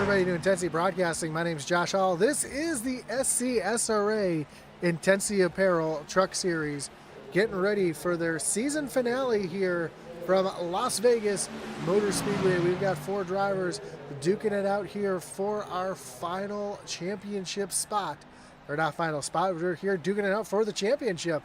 everybody to Intensity Broadcasting. My name is Josh Hall. This is the SCSRA Intensity Apparel Truck Series, getting ready for their season finale here from Las Vegas Motor Speedway. We've got 4 drivers duking it out here for our final championship spot. Or not final spot, we're here duking it out for the championship.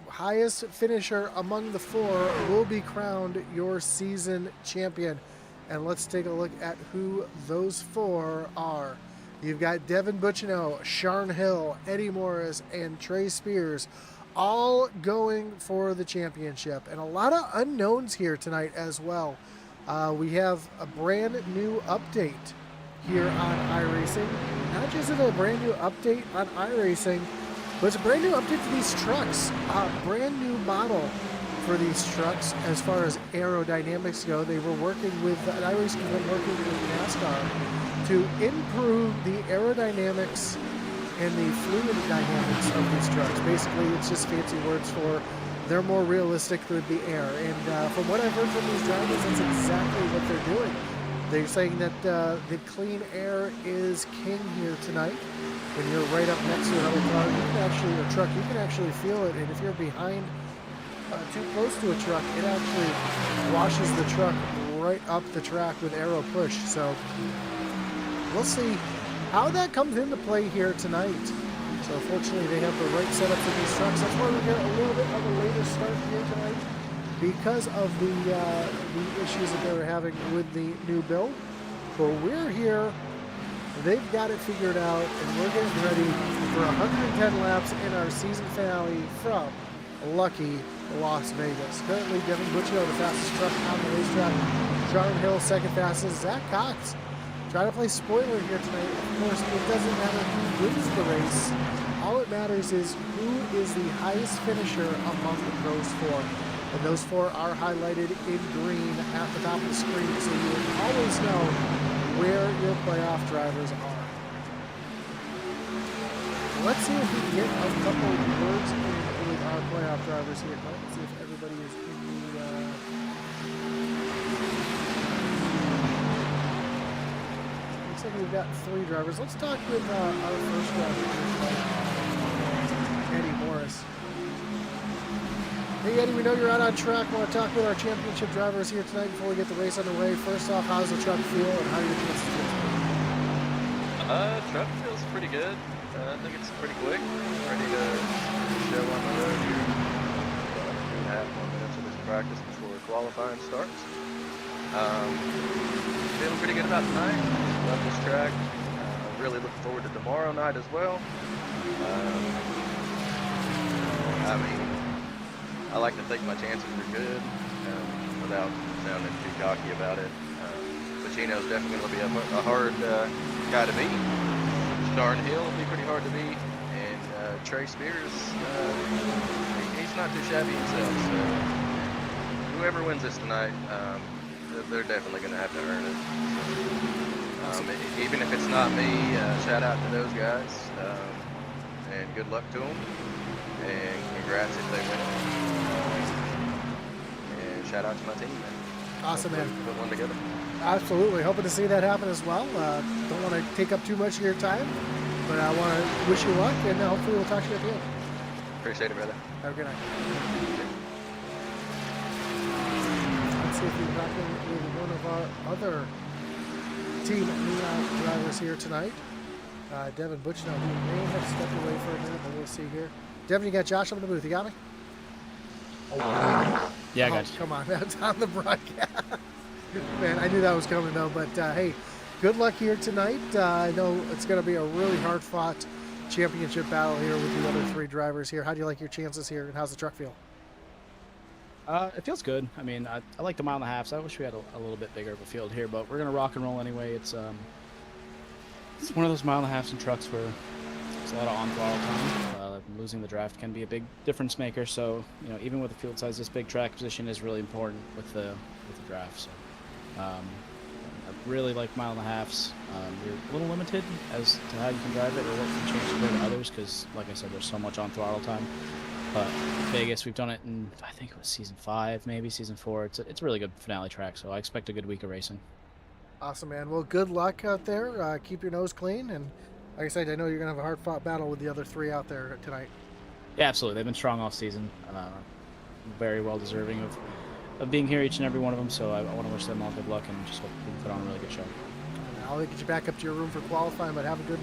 Highest finisher among the 4 will be crowned your season champion. And let's take a look at who those 4 are. You've got Devin Bucciano, Sharn Hill, Eddie Morris, and Trey Spears, all going for the championship. And a lot of unknowns here tonight as well. We have a brand new update here on iRacing. Not just a brand new update on iRacing, but it's a brand new update for these trucks. A brand new model for these trucks as far as aerodynamics go. They were working with, iRacing has been working with NASCAR to improve the aerodynamics and the fluid dynamics of these trucks. Basically, it's just fancy words for they're more realistic with the air. And from what I've heard from these drivers, that's exactly what they're doing. They're saying that the clean air is king here tonight. When you're right up next to another car, you can actually, or truck, you can actually feel it. And if you're behind too close to a truck, it actually washes the truck right up the track with aero push. So we'll see how that comes into play here tonight. So fortunately they have the right setup for these trucks. That's why we get a little bit of a later start here tonight, because of the issues that they were having with the new build. But we're here, they've got it figured out, and we're getting ready for 110 laps in our season finale from lucky Las Vegas. Currently, Devin Bucciano, the fastest truck on the racetrack. Sharn Hill, second fastest. Zach Cox trying to play spoiler here tonight. Of course, it doesn't matter who wins the race. All it matters is who is the highest finisher among those 4. And those 4 are highlighted in green at the top of the screen, so you will always know where your playoff drivers are. Let's see if we can get a couple words in with our playoff drivers here. Let's see if everybody is in the looks like we've got 3 drivers. Let's talk with our first driver, Eddie Morris. Hey Eddie, we know you're out on track. I want to talk with our championship drivers here tonight before we get the race underway. First off, how does the truck feel and how are your chances feel? Truck feels pretty good. I think it's pretty quick. Ready to show on the road here. About 2.5 more minutes of this practice before qualifying starts. Feeling pretty good about tonight. Love this track. Really looking forward to tomorrow night as well. I mean, I like to think my chances are good, without sounding too cocky about it. Buccino's definitely going to be a hard guy to beat. Sharn Hill will be pretty hard to beat, and Trey Spears, he's not too shabby himself. So whoever wins this tonight, they're definitely going to have to earn it. Even if it's not me, shout out to those guys, and good luck to them, and congrats if they win it. Shout out to my team, man. Awesome, man. Put one together. Absolutely. Hoping to see that happen as well. Don't want to take up too much of your time, but I want to wish you luck, and hopefully we'll talk to you at the end. Appreciate it, brother. Have a good night. Let's see if we can back in with one of our other team Neon drivers here tonight. Devin Bucciano, who may have stepped away for a minute, but we'll see here. Devin, you got Josh up in the booth. You got me? Yeah, I got you. Come on, that's on the broadcast. Man, I knew that was coming though, but hey, good luck here tonight. I know it's going to be a really hard-fought championship battle here with the other 3 drivers here. How do you like your chances here, and how's the truck feel? It feels good. I mean, I like the 1.5 miles. I wish we had a little bit bigger of a field here, but we're going to rock and roll anyway. It's one of those 1.5 miles in trucks where there's a lot of on-throttle time. Losing the draft can be a big difference maker. So, you know, even with a field size this big, track position is really important with the draft. So, I really like 1.5 miles. You're a little limited as to how you can drive it or what you can change compared to others because, like I said, there's so much on throttle time. But Vegas, we've done it in, I think it was season 5, maybe season 4. It's a really good finale track, so I expect a good week of racing. Awesome, man. Well, good luck out there. Keep your nose clean. And like I said, I know you're going to have a hard-fought battle with the other three out there tonight. Yeah, absolutely. They've been strong all season. Very well deserving of being here, each and every one of them. So I want to wish them all good luck and just hope we can put on a really good show. I'll get you back up to your room for qualifying, but have a good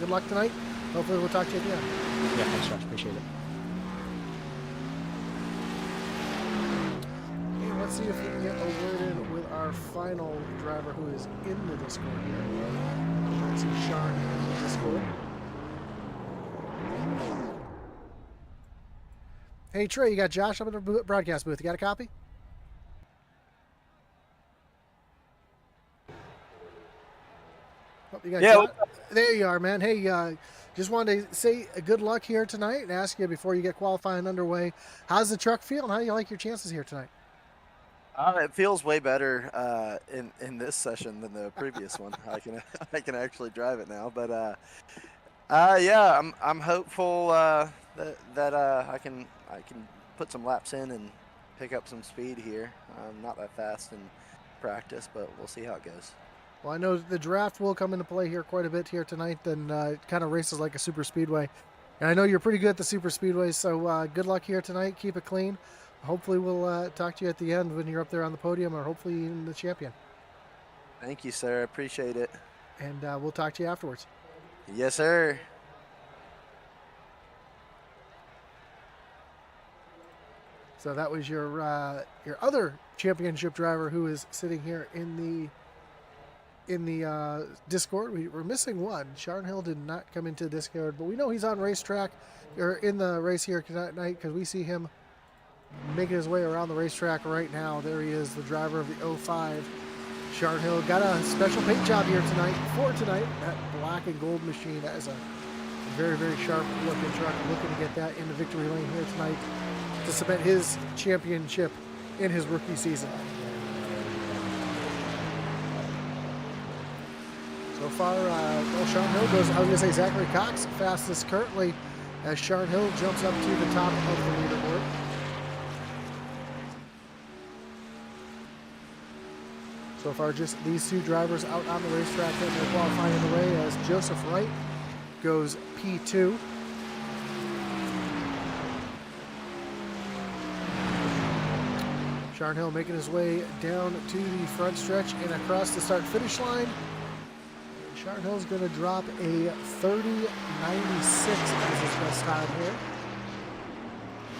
luck tonight. Hopefully we'll talk to you at the end. Yeah, thanks, Josh. Appreciate it. Okay, let's see if we can get a word in with our final driver who is in the Discord here. Let's see Sean in the Discord. Hey Trey, you got Josh up in the broadcast booth. You got a copy? Oh, you got Yeah. there you are, man. Hey, just wanted to say good luck here tonight and ask you before you get qualifying underway, how's the truck feel and how do you like your chances here tonight? It feels way better in this session than the previous one. I can actually drive it now, but yeah, I'm hopeful that I can put some laps in and pick up some speed here. I'm not that fast in practice, but we'll see how it goes. Well, I know the draft will come into play here quite a bit here tonight, and it kind of races like a super speedway. And I know you're pretty good at the super speedways, so good luck here tonight. Keep it clean. Hopefully we'll talk to you at the end when you're up there on the podium, or hopefully in the champion. Thank you, sir. I appreciate it. And we'll talk to you afterwards. Yes, sir. So that was your other championship driver who is sitting here in the Discord. We're missing one. Sharon Hill did not come into Discord, but we know he's on racetrack or in the race here tonight because we see him making his way around the racetrack right now. There he is, the driver of the 05. Sharon Hill got a special paint job here tonight. That black and gold machine. That is a very, very sharp looking truck. Looking to get that into victory lane here tonight to cement his championship in his rookie season. So far, well, Sharon Hill goes, I was going to say Zachary Cox fastest currently as Sharon Hill jumps up to the top of the leaderboard. So far, just these two drivers out on the racetrack and they're qualifying in the way as Joseph Wright goes P2. Sharon Hill making his way down to the front stretch and across the start-finish line. Sharon Hill's going to drop a 30.96 as his best time here.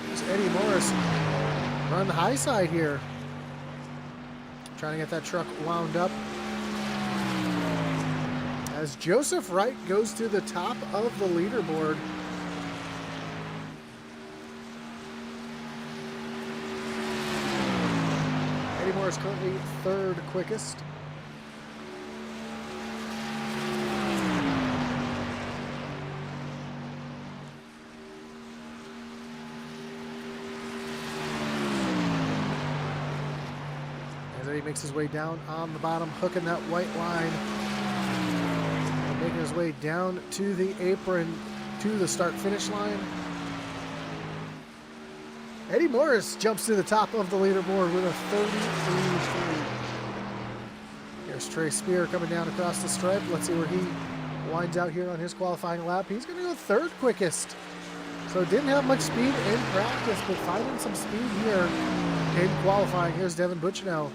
There's Eddie Morris run the high side here. Trying to get that truck wound up. As Joseph Wright goes to the top of the leaderboard. Eddie Morris currently third quickest. He makes his way down on the bottom, hooking that white line, and making his way down to the apron to the start-finish line. Eddie Morris jumps to the top of the leaderboard with a 33.3. Here's Trey Spear coming down across the stripe. Let's see where he winds out here on his qualifying lap. He's going to go third quickest. So didn't have much speed in practice, but finding some speed here in qualifying. Here's Devin Butchino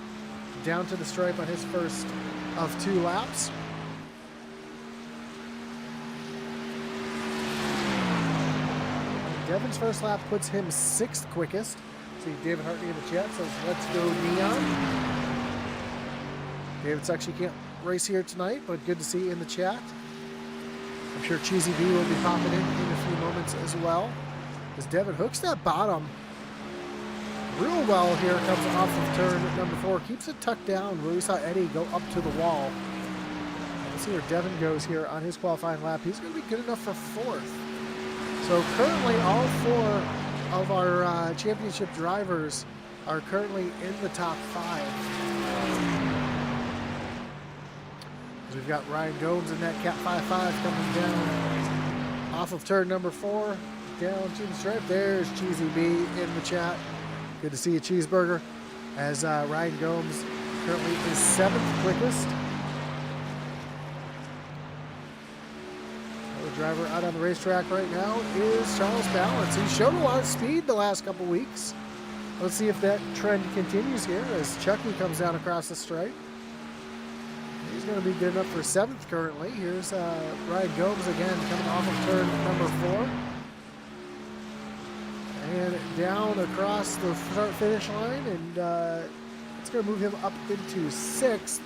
down to the stripe on his first of 2 laps. Devin's first lap puts him 6th quickest. See David Hartley in the chat says, let's go Neon. David's actually can't race here tonight, but good to see in the chat. I'm sure Cheesy B will be popping in a few moments as well. As Devin hooks that bottom real well here, comes off of turn number 4, keeps it tucked down where we saw Eddie go up to the wall. Let's see where Devin goes here on his qualifying lap. He's going to be good enough for 4th. So currently all 4 of our championship drivers are currently in the top 5. We've got Ryan Gomes in that Cat 5.5 coming down off of turn number 4 down to the stripe. There's Cheesy B in the chat. Good to see you, Cheeseburger. As Ryan Gomes currently is 7th quickest. driver out on the racetrack right now is Charles Balance. He's shown a lot of speed the last couple weeks. Let's see if that trend continues here as Chucky comes down across the stripe. He's going to be good enough for 7th currently. Here's Ryan Gomes again coming off of turn number 4. And down across the start-finish line, and it's going to move him up into 6th.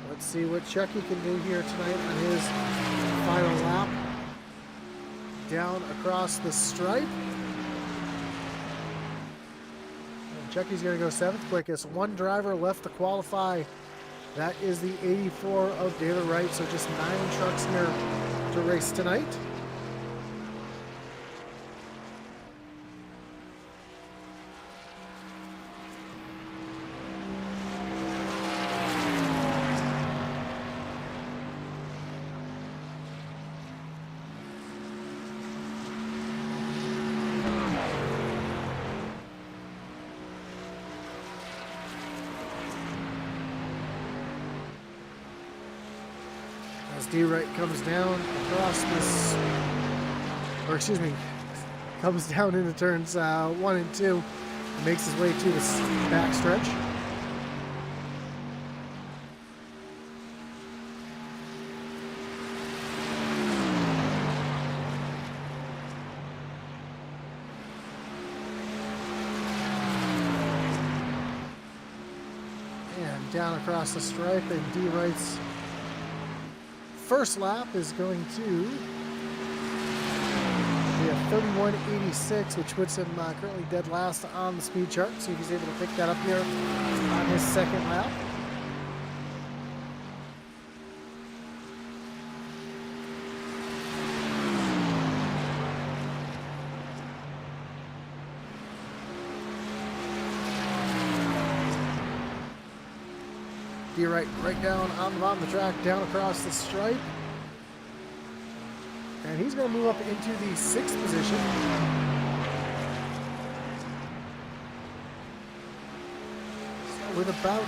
Let's see what Chucky can do here tonight on his final lap. Down across the stripe. And Chucky's going to go 7th quickest. One driver left to qualify. That is the 84 of David Wright. So just 9 trucks here to race tonight. As D-Wright comes down across this, or excuse me, comes down into turns 1 and 2, makes his way to the back stretch. And down across the stripe, and D-Wright's first lap is going to be a 31.86, which puts him currently dead last on the speed chart. See if he's able to pick that up here on his second lap. D-Wright right down on the bottom of the track, down across the stripe. And he's going to move up into the 6th position. So with about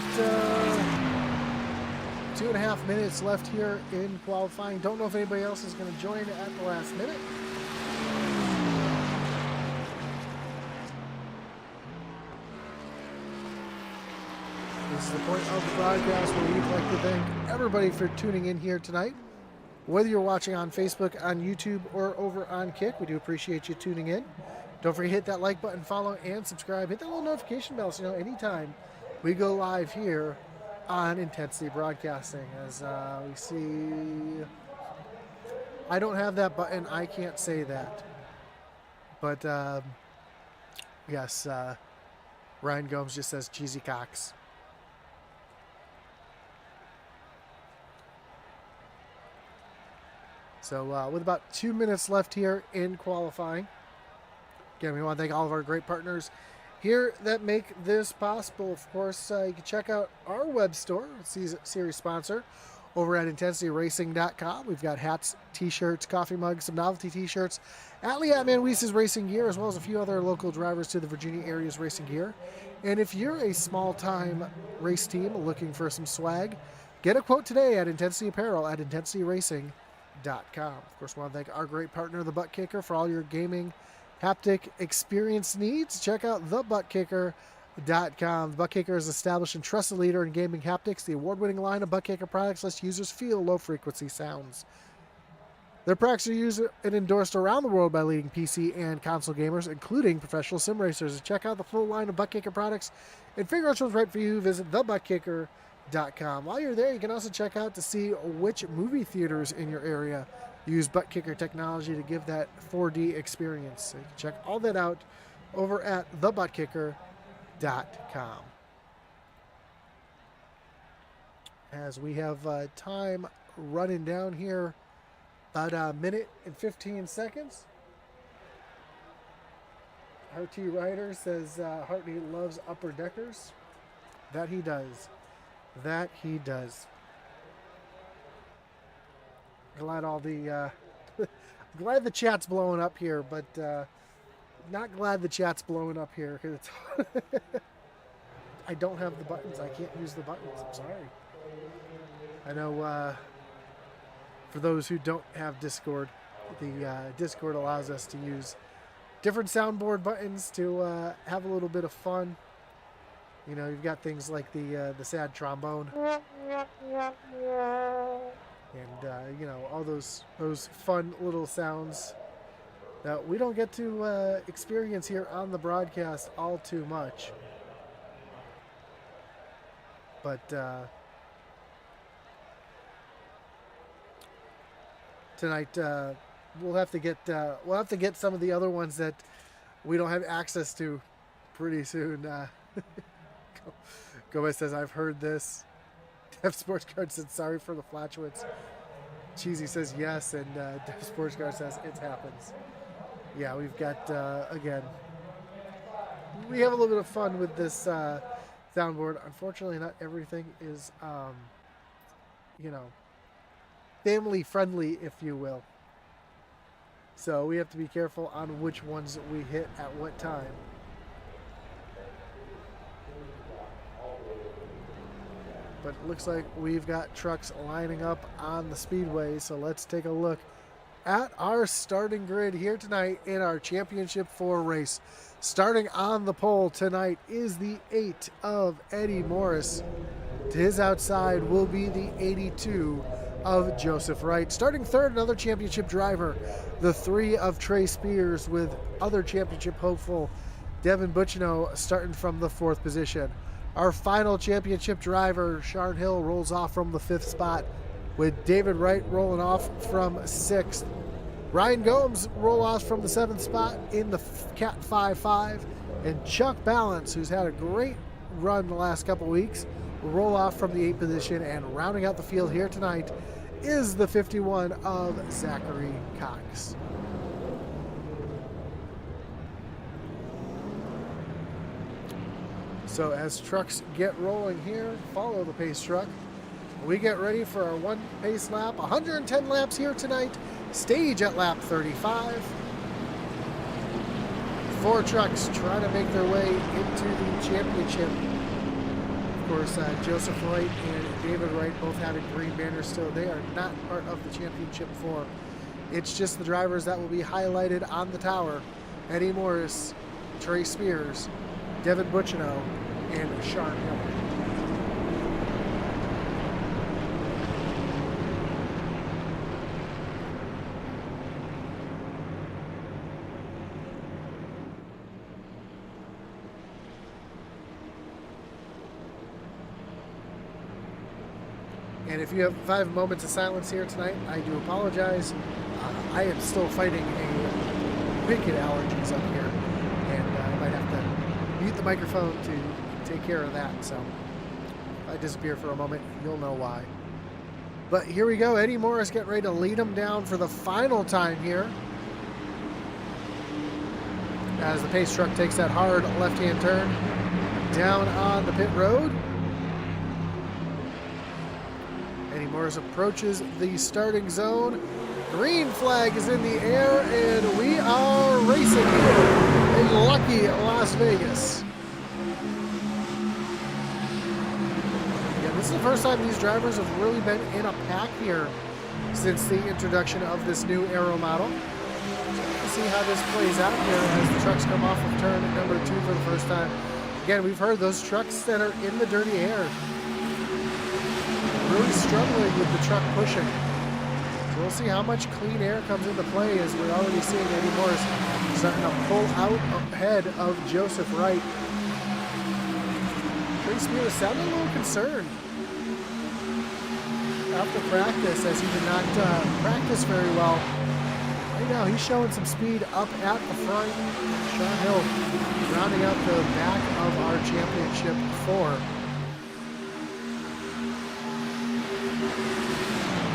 2.5 minutes left here in qualifying. Don't know if anybody else is going to join at the last minute. This is the point of the broadcast where we'd like to thank everybody for tuning in here tonight. Whether you're watching on Facebook, on YouTube, or over on Kick, we do appreciate you tuning in. Don't forget to hit that like button, follow, and subscribe. Hit that little notification bell so you know anytime we go live here on Intensity Broadcasting. As we see, I don't have that button. I can't say that. But, yes, Ryan Gomes just says cheesy cocks. So with about 2 minutes left here in qualifying, again, we want to thank all of our great partners here that make this possible. Of course, you can check out our web store, series sponsor, over at IntensityRacing.com. We've got hats, t-shirts, coffee mugs, some novelty t-shirts, Atman Weiss's racing gear, as well as a few other local drivers to the Virginia area's racing gear. And if you're a small-time race team looking for some swag, get a quote today at Intensity Apparel at IntensityRacing.com. Of course, we want to thank our great partner, the Butt Kicker, for all your gaming haptic experience needs. Check out thebuttkicker.com. The Butt Kicker is established and trusted leader in gaming haptics. The award-winning line of Butt Kicker products lets users feel low-frequency sounds. Their products are used and endorsed around the world by leading PC and console gamers, including professional sim racers. Check out the full line of Butt Kicker products and figure out which one's right for you. Visit thebuttkicker.com. While you're there, you can also check out to see which movie theaters in your area use Butt Kicker technology to give that 4D experience. So you can check all that out over at thebuttkicker.com. As we have time running down here, about a minute and 15 seconds. RT Ryder says Hartney loves upper deckers. That he does. That he does. Glad all the glad the chat's blowing up here, but not glad the chat's blowing up here because it's I don't have the buttons. I can't use the buttons. I'm sorry. I know for those who don't have Discord, the Discord allows us to use different soundboard buttons to have a little bit of fun. You know, you've got things like the sad trombone, and you know, all those fun little sounds that we don't get to experience here on the broadcast all too much. But tonight we'll have to get some of the other ones that we don't have access to pretty soon. Gomez says, "I've heard this." Dev Sports Card said, "Sorry for the flatulence." Cheesy says yes, and Dev Sports Card says it happens. Yeah, we've got again. We have a little bit of fun with this soundboard. Unfortunately, not everything is, you know, family friendly, if you will. So we have to be careful on which ones we hit at what time. But it looks like we've got trucks lining up on the Speedway. So let's take a look at our starting grid here tonight in our Championship 4 race. Starting on the pole tonight is the 8 of Eddie Morris. To his outside will be the 82 of Joseph Wright. Starting third, another championship driver, the 3 of Trey Spears, with other championship hopeful Devin Butchino starting from the 4th position. Our final championship driver, Sharn Hill, rolls off from the 5th spot, with David Wright rolling off from 6th. Ryan Gomes roll off from the 7th spot in the Cat 5-5, and Chuck Balance, who's had a great run the last couple weeks, will roll off from the 8th position, and rounding out the field here tonight is the 51 of Zachary Cox. So as trucks get rolling here, follow the pace truck. We get ready for our 1 pace lap, 110 laps here tonight, stage at lap 35. 4 trucks try to make their way into the championship. Of course, Joseph Wright and David Wright both having green banners still. They are not part of the championship 4. It's just the drivers that will be highlighted on the tower: Eddie Morris, Trey Spears, Devin Butchino, and Sharn Hill. And if you have 5 moments of silence here tonight, I do apologize. I am still fighting a wicked allergies up here, and I might have to mute the microphone to take care of that. So if I disappear for a moment, you'll know why. But here we go. Eddie Morris getting ready to lead him down for the final time here, as the pace truck takes that hard left-hand turn down on the pit road. Eddie Morris approaches the starting zone. Green flag is in the air, and we are racing here in lucky Las Vegas. Again, this is the first time these drivers have really been in a pack here since the introduction of this new aero model. We'll see how this plays out here as the trucks come off of turn number 2 for the first time. Again, we've heard those trucks that are in the dirty air really struggling with the truck pushing. So we'll see how much clean air comes into play, as we're already seeing Eddie Morris starting to pull out ahead of Joseph Wright. Trey Spears sounded a little concerned after practice, as he did not practice very well. Right now he's showing some speed up at the front. Sharn Hill rounding out the back of our championship 4.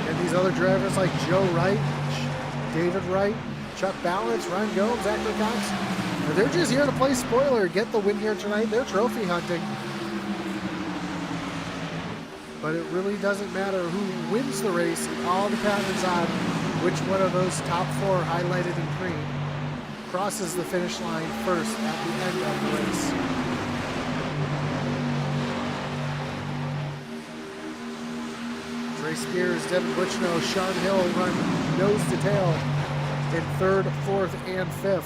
And these other drivers like Joe Wright, David Wright, Chuck Balance, Ryan Gomes, Zachary Cox, they're just here to play spoiler, get the win here tonight. They're trophy hunting. But it really doesn't matter who wins the race. It all depends on which one of those top 4 highlighted in green crosses the finish line first at the end of the race. Trey Spears, Devin Butchno, Sean Hill run nose to tail in 3rd, 4th, and 5th.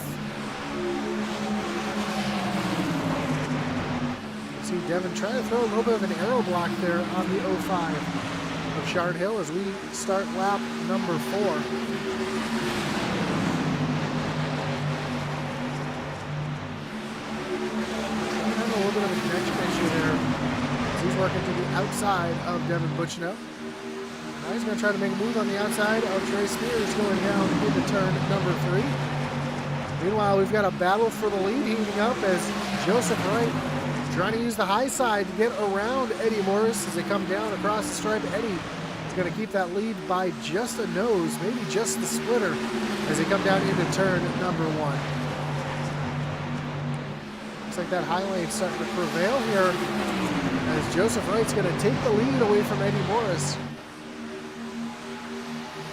See Devin trying to throw a little bit of an arrow block there on the 05 of Sean Hill as we start lap number 4. A little bit of a connection issue there. He's working to the outside of Devin Butchno. Now he's going to try to make a move on the outside of Trey Spears going down into turn number 3. Meanwhile, we've got a battle for the lead heating up as Joseph Wright trying to use the high side to get around Eddie Morris as they come down across the stripe. Eddie is going to keep that lead by just a nose, maybe just the splitter, as they come down into turn number 1. Looks like that high lane starting to prevail here as Joseph Wright's going to take the lead away from Eddie Morris.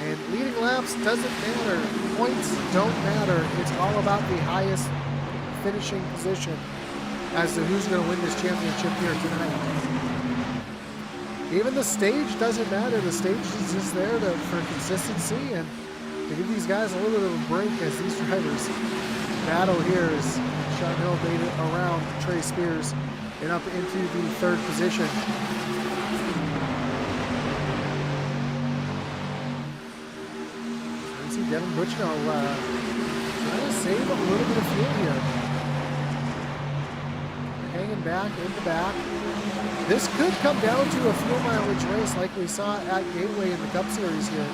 And leading laps doesn't matter. Points don't matter. It's all about the highest finishing position as to who's going to win this championship here tonight. Even the stage doesn't matter. The stage is just there for consistency and to give these guys a little bit of a break as these drivers battle here as Sean Hill made it around Trey Spears and up into the 3rd position. You see Devin Butchno trying to save a little bit of fuel here. Hanging back in the back. This could come down to a fuel mileage race like we saw at Gateway in the Cup Series here.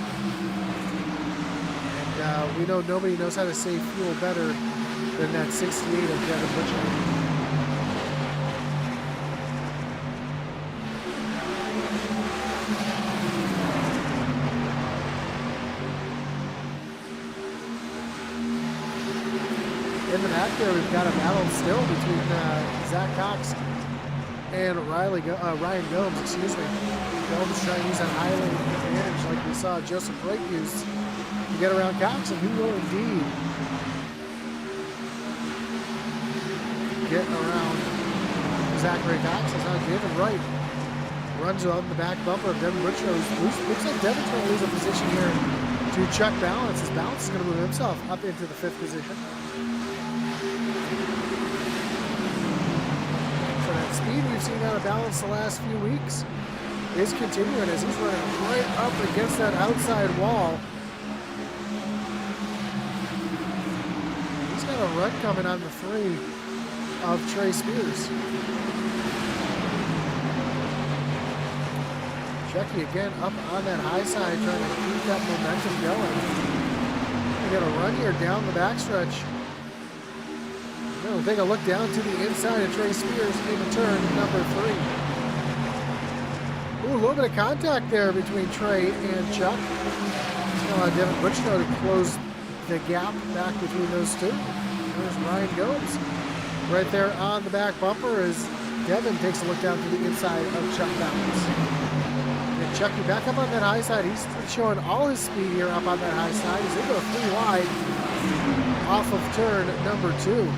And we know nobody knows how to save fuel better than that 68 of Devin Butchno. In the back there, we've got a battle still between Zach Cox and Ryan Gomes, excuse me. Gomes trying to use that high lane advantage like we saw Joseph Wright use to get around Cox, and he will indeed get around Zachary Cox. As now David Wright runs on the back bumper of Devin Butchno. Looks like Devin's going to lose a position here to Chuck Balance. His Balance is going to move himself up into the 5th position. Speed we've seen out of Balance the last few weeks is continuing as he's running right up against that outside wall. He's got a run coming on the 3 of Trey Spears. Chucky again up on that high side trying to keep that momentum going. We got a run here down the backstretch. We'll take a look down to the inside of Trey Spears into turn number 3. Ooh, a little bit of contact there between Trey and Chuck. Devin Butchno to close the gap back between those two. There's Ryan Gomes right there on the back bumper as Devin takes a look down to the inside of Chuck Balance. And Chucky back up on that high side. He's showing all his speed here up on that high side. He's able to 3 wide off of turn number 2.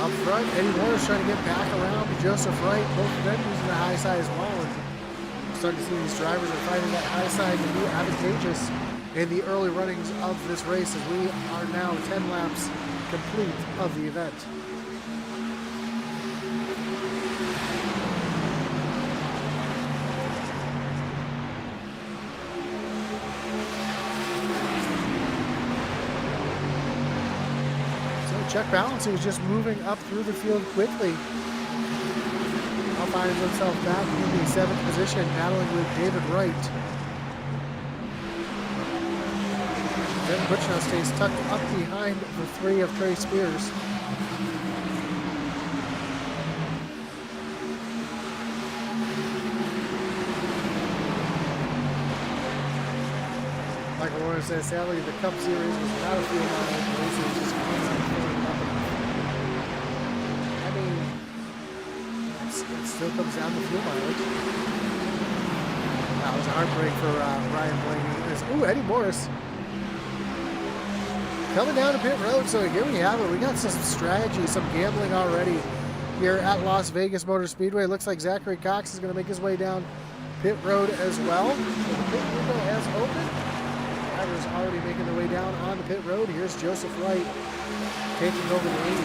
Up front, Eddie Morris trying to get back around to Joseph Wright. Both of them using the high side as well. And we're starting to see these drivers are finding that high side to be advantageous in the early runnings of this race as we are now 10 laps complete of the event. Chuck Balance, who's just moving up through the field quickly, now finds himself back in the 7th position, battling with David Wright. Devin Butchno stays tucked up behind the 3 of Trey Spears. Like I wanted to say, sadly, the Cup Series was not a field mileage race. It was just constant filling up. I mean, it still comes down to fuel mileage. That was a heartbreak for Ryan Blaney. Ooh, Eddie Morris coming down to pit road. So here we have it. We got some strategy, some gambling already here at Las Vegas Motor Speedway. Looks like Zachary Cox is going to make his way down pit road as well. So the pit window has opened. Drivers already making their way down on the pit road. Here's Joseph Wright taking over the lead.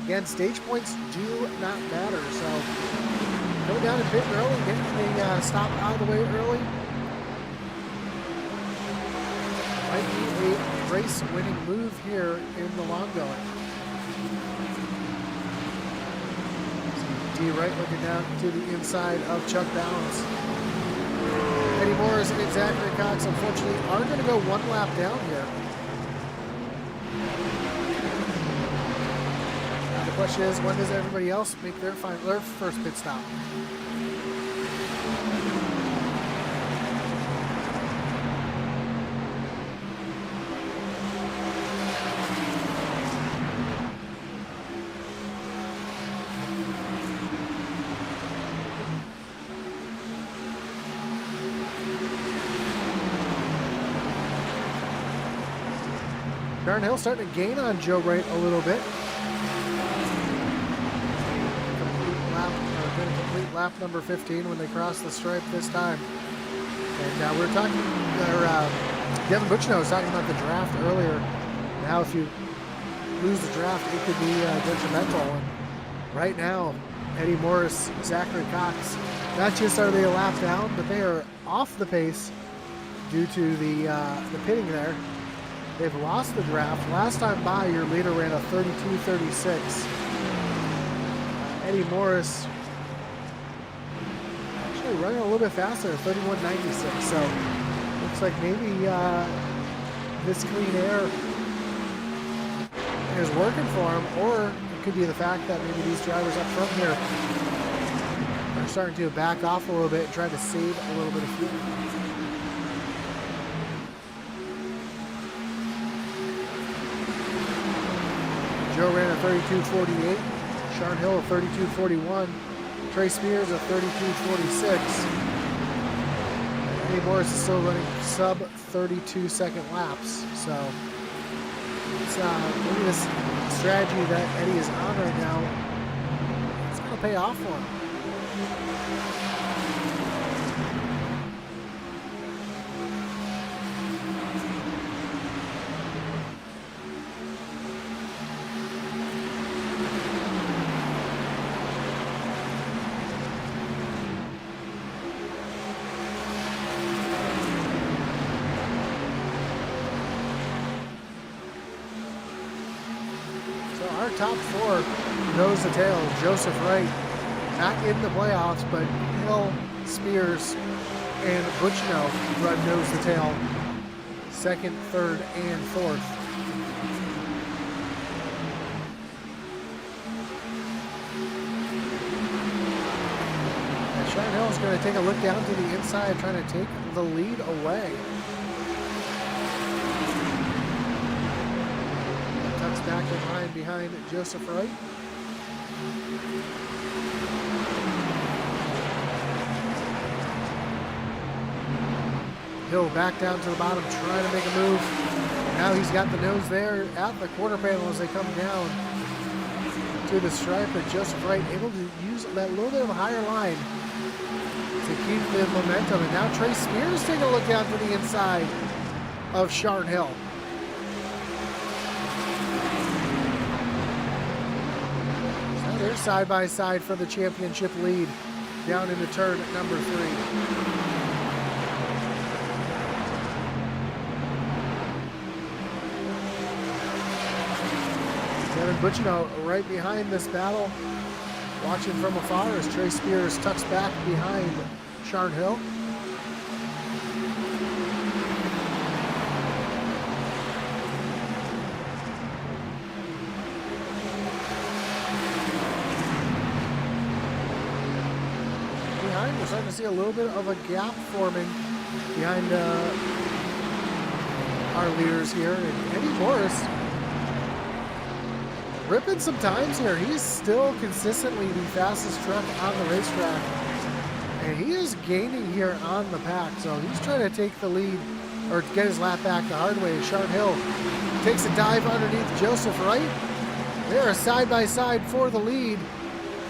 Again, stage points do not matter, so go down and pit early, getting the stop out of the way early. Might be a race-winning move here in the long going. D Wright looking down to the inside of Chuck Bounds. Eddie Morris and Zachary Cox, unfortunately, are going to go one lap down here. Now the question is, when does everybody else make their first pit stop? Sharon Hill starting to gain on Joe Wright a little bit. Complete lap number 15 when they cross the stripe this time. And we're talking, Devin Butchino was talking about the draft earlier. Now if you lose the draft, it could be detrimental. And right now, Eddie Morris, Zachary Cox, not just are they a lap down, but they are off the pace due to the pitting there. They've lost the draft. Last time by, your leader ran a 32.36. Eddie Morris actually running a little bit faster, 31.96. So looks like maybe this clean air is working for him, or it could be the fact that maybe these drivers up front here are starting to back off a little bit and try to save a little bit of fuel. Joe ran a 32.48, Sharon Hill a 32.41, Trey Spears a 32.46. Eddie Morris is still running sub 32-second laps. So it's maybe this strategy that Eddie is on right now, it's going to pay off for him. Top four nose to tail. Joseph Wright not in the playoffs, but Hill, Spears, and Butchino run nose to tail, second, third, and fourth. And Sharon Hill is going to take a look down to the inside, trying to take the lead away. Back behind Joseph Wright. Hill back down to the bottom, trying to make a move. Now he's got the nose there at the quarter panel as they come down to the stripe, and Joseph Wright able to use that little bit of a higher line to keep the momentum. And now Trey Spears taking a look down to the inside of Sharon Hill. They're side by side for the championship lead down into turn number 3. Devin Butchino right behind this battle, watching from afar as Trey Spears tucks back behind Sharon Hill. We're starting to see a little bit of a gap forming behind our leaders here. And Eddie Morris ripping some times here. He's still consistently the fastest truck on the racetrack. And he is gaining here on the pack. So he's trying to take the lead or get his lap back the hard way. Sharon Hill takes a dive underneath Joseph Wright. They are side by side for the lead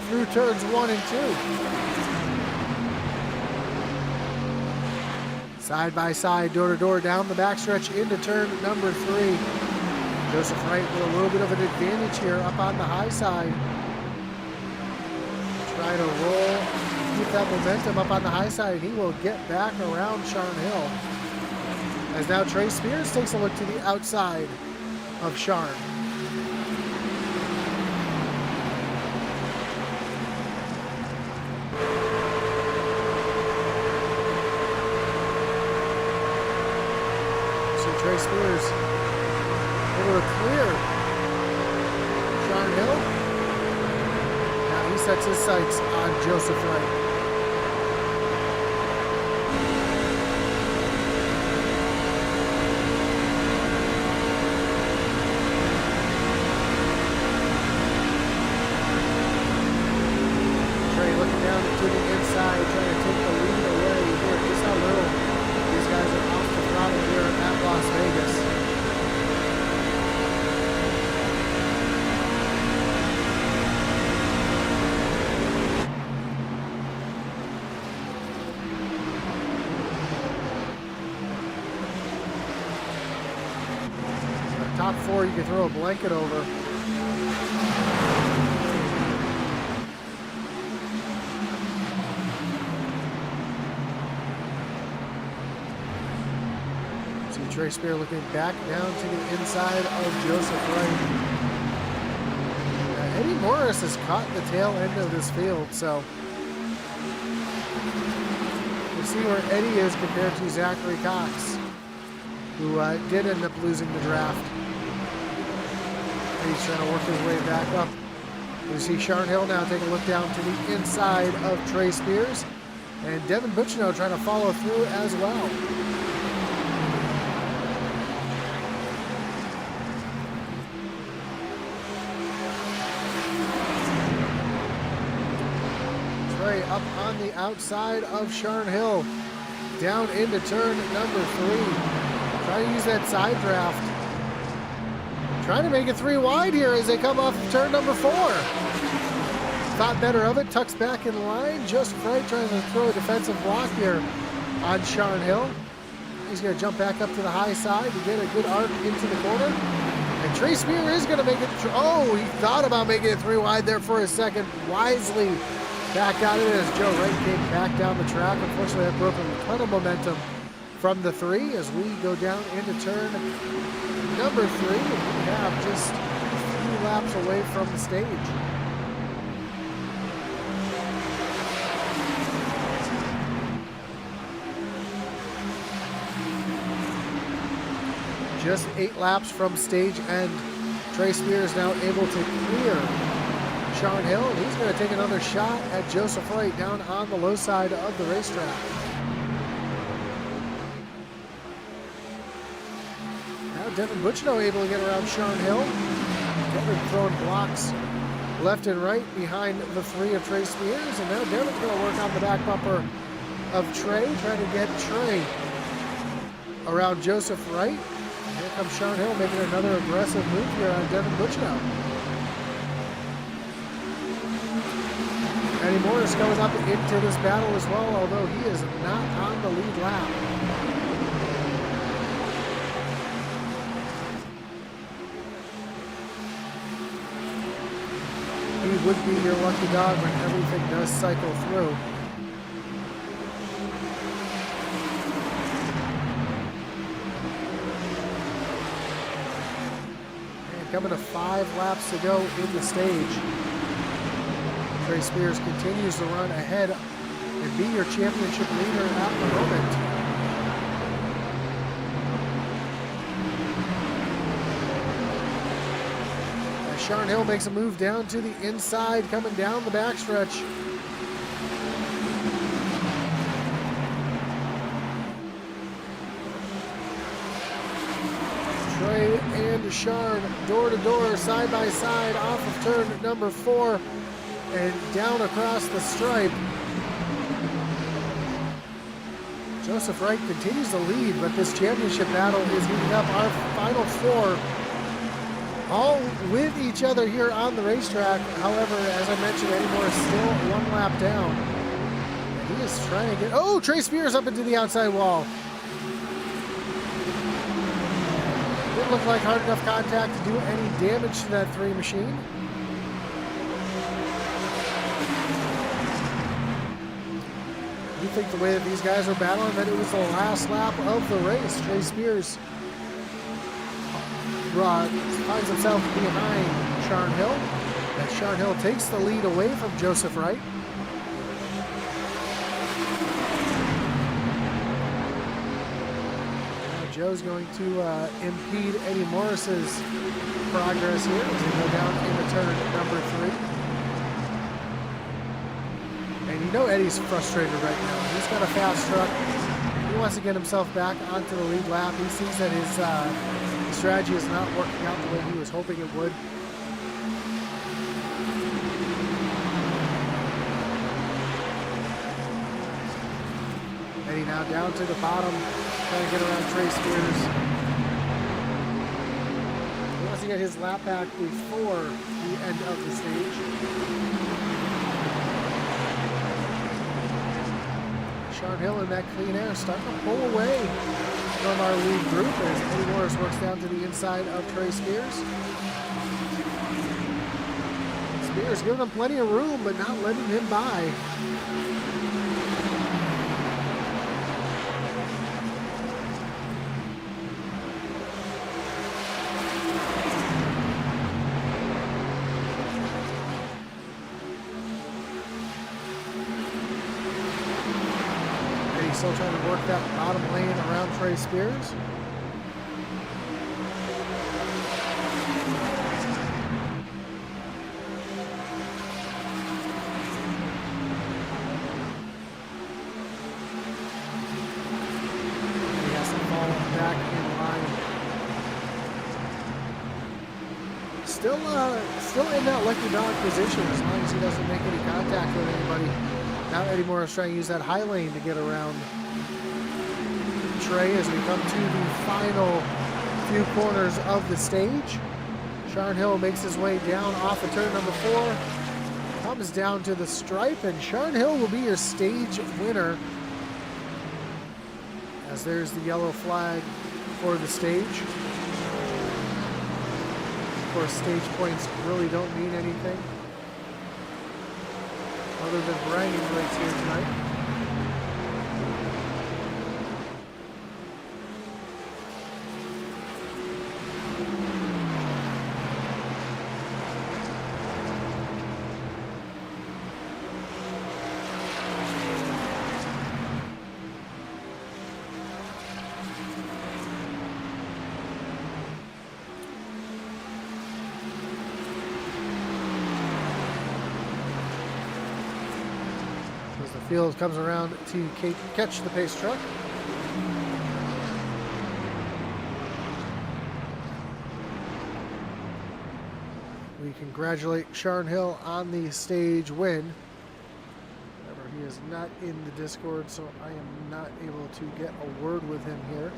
through turns 1 and 2. Side by side, door to door, down the backstretch into turn number 3. Joseph Wright with a little bit of an advantage here up on the high side. Try to roll, keep that momentum up on the high side. He will get back around Sharn Hill. As now Trey Spears takes a look to the outside of Sharn. So Trey Spears able to clear Sharn Hill. Now he sets his sights on Joseph Wright. To the inside, trying to take the lead away here. Just how little these guys are off the throttle here at Las Vegas. The top 4 you can throw a blanket over. Trey Spear looking back down to the inside of Joseph Wright. Eddie Morris has caught the tail end of this field, so we'll see where Eddie is compared to Zachary Cox, who did end up losing the draft. He's trying to work his way back up. We see Sharn Hill now take a look down to the inside of Trey Spears, and Devin Buchino trying to follow through as well. Up on the outside of Sharn Hill, down into turn number 3. Trying to use that side draft. Trying to make it 3 wide here as they come off of turn number 4. Thought better of it, tucks back in line. Joseph Wright trying to throw a defensive block here on Sharn Hill. He's going to jump back up to the high side to get a good arc into the corner. And Trey Spear is going to make it. Oh, he thought about making it 3 wide there for a second. Wisely back out of it as Joe Wright came back down the track. Unfortunately, that broke a ton of momentum from the 3 as we go down into turn number 3. And we have just a few laps away from the stage. Just 8 laps from stage end. Trey Spears now able to clear Sharn Hill, and he's going to take another shot at Joseph Wright down on the low side of the racetrack. Now Devin Buchino able to get around Sharn Hill. Devin throwing blocks left and right behind the 3 of Trey Spears, and now Devin's going to work on the back bumper of Trey, trying to get Trey around Joseph Wright. And here comes Sharn Hill making another aggressive move here on Devin Buchino. Eddie Morris coming up into this battle as well, although he is not on the lead lap. He would be your lucky dog when everything does cycle through. And coming to 5 laps to go in the stage. Trey Spears continues to run ahead and be your championship leader at the moment. As Sharn Hill makes a move down to the inside, coming down the backstretch. Trey and Sharn door to door, side by side, off of turn number 4. And down across the stripe. Joseph Wright continues to lead, but this championship battle is heating up. Our final 4 all with each other here on the racetrack. However, as I mentioned, Eddie Moore is still one lap down. And he is trying to get, oh, Trey Spears up into the outside wall. Didn't look like hard enough contact to do any damage to that 3 machine. You think the way that these guys are battling, that it was the last lap of the race. Trey Spears finds himself behind Sharon Hill, as Sharon Hill takes the lead away from Joseph Wright. Now Joe's going to impede Eddie Morris's progress here as they go down into turn number 3. And you know Eddie's frustrated right now. He's got a fast truck. He wants to get himself back onto the lead lap. He sees that his strategy is not working out the way he was hoping it would. Eddie now down to the bottom, trying to get around Trey Spears. He wants to get his lap back before the end of the stage. Sharon Hill in that clean air starting to pull away from our lead group as Eddie Morris works down to the inside of Trey Spears. Spears giving him plenty of room, but not letting him by. Still trying to work that bottom lane around Trey Spears. He has to fall back in line. Still in that lucky dog position as long as he doesn't make any contact with anybody. Now Eddie Moore is trying to use that high lane to get around Trey as we come to the final few corners of the stage. Sharon Hill makes his way down off of turn number 4, comes down to the stripe, and Sharon Hill will be your stage winner. As there's the yellow flag for the stage. Of course, stage points really don't mean anything other than bragging rights here tonight. Field comes around to catch the pace truck. We congratulate Sharon Hill on the stage win. However, he is not in the Discord, so I am not able to get a word with him here.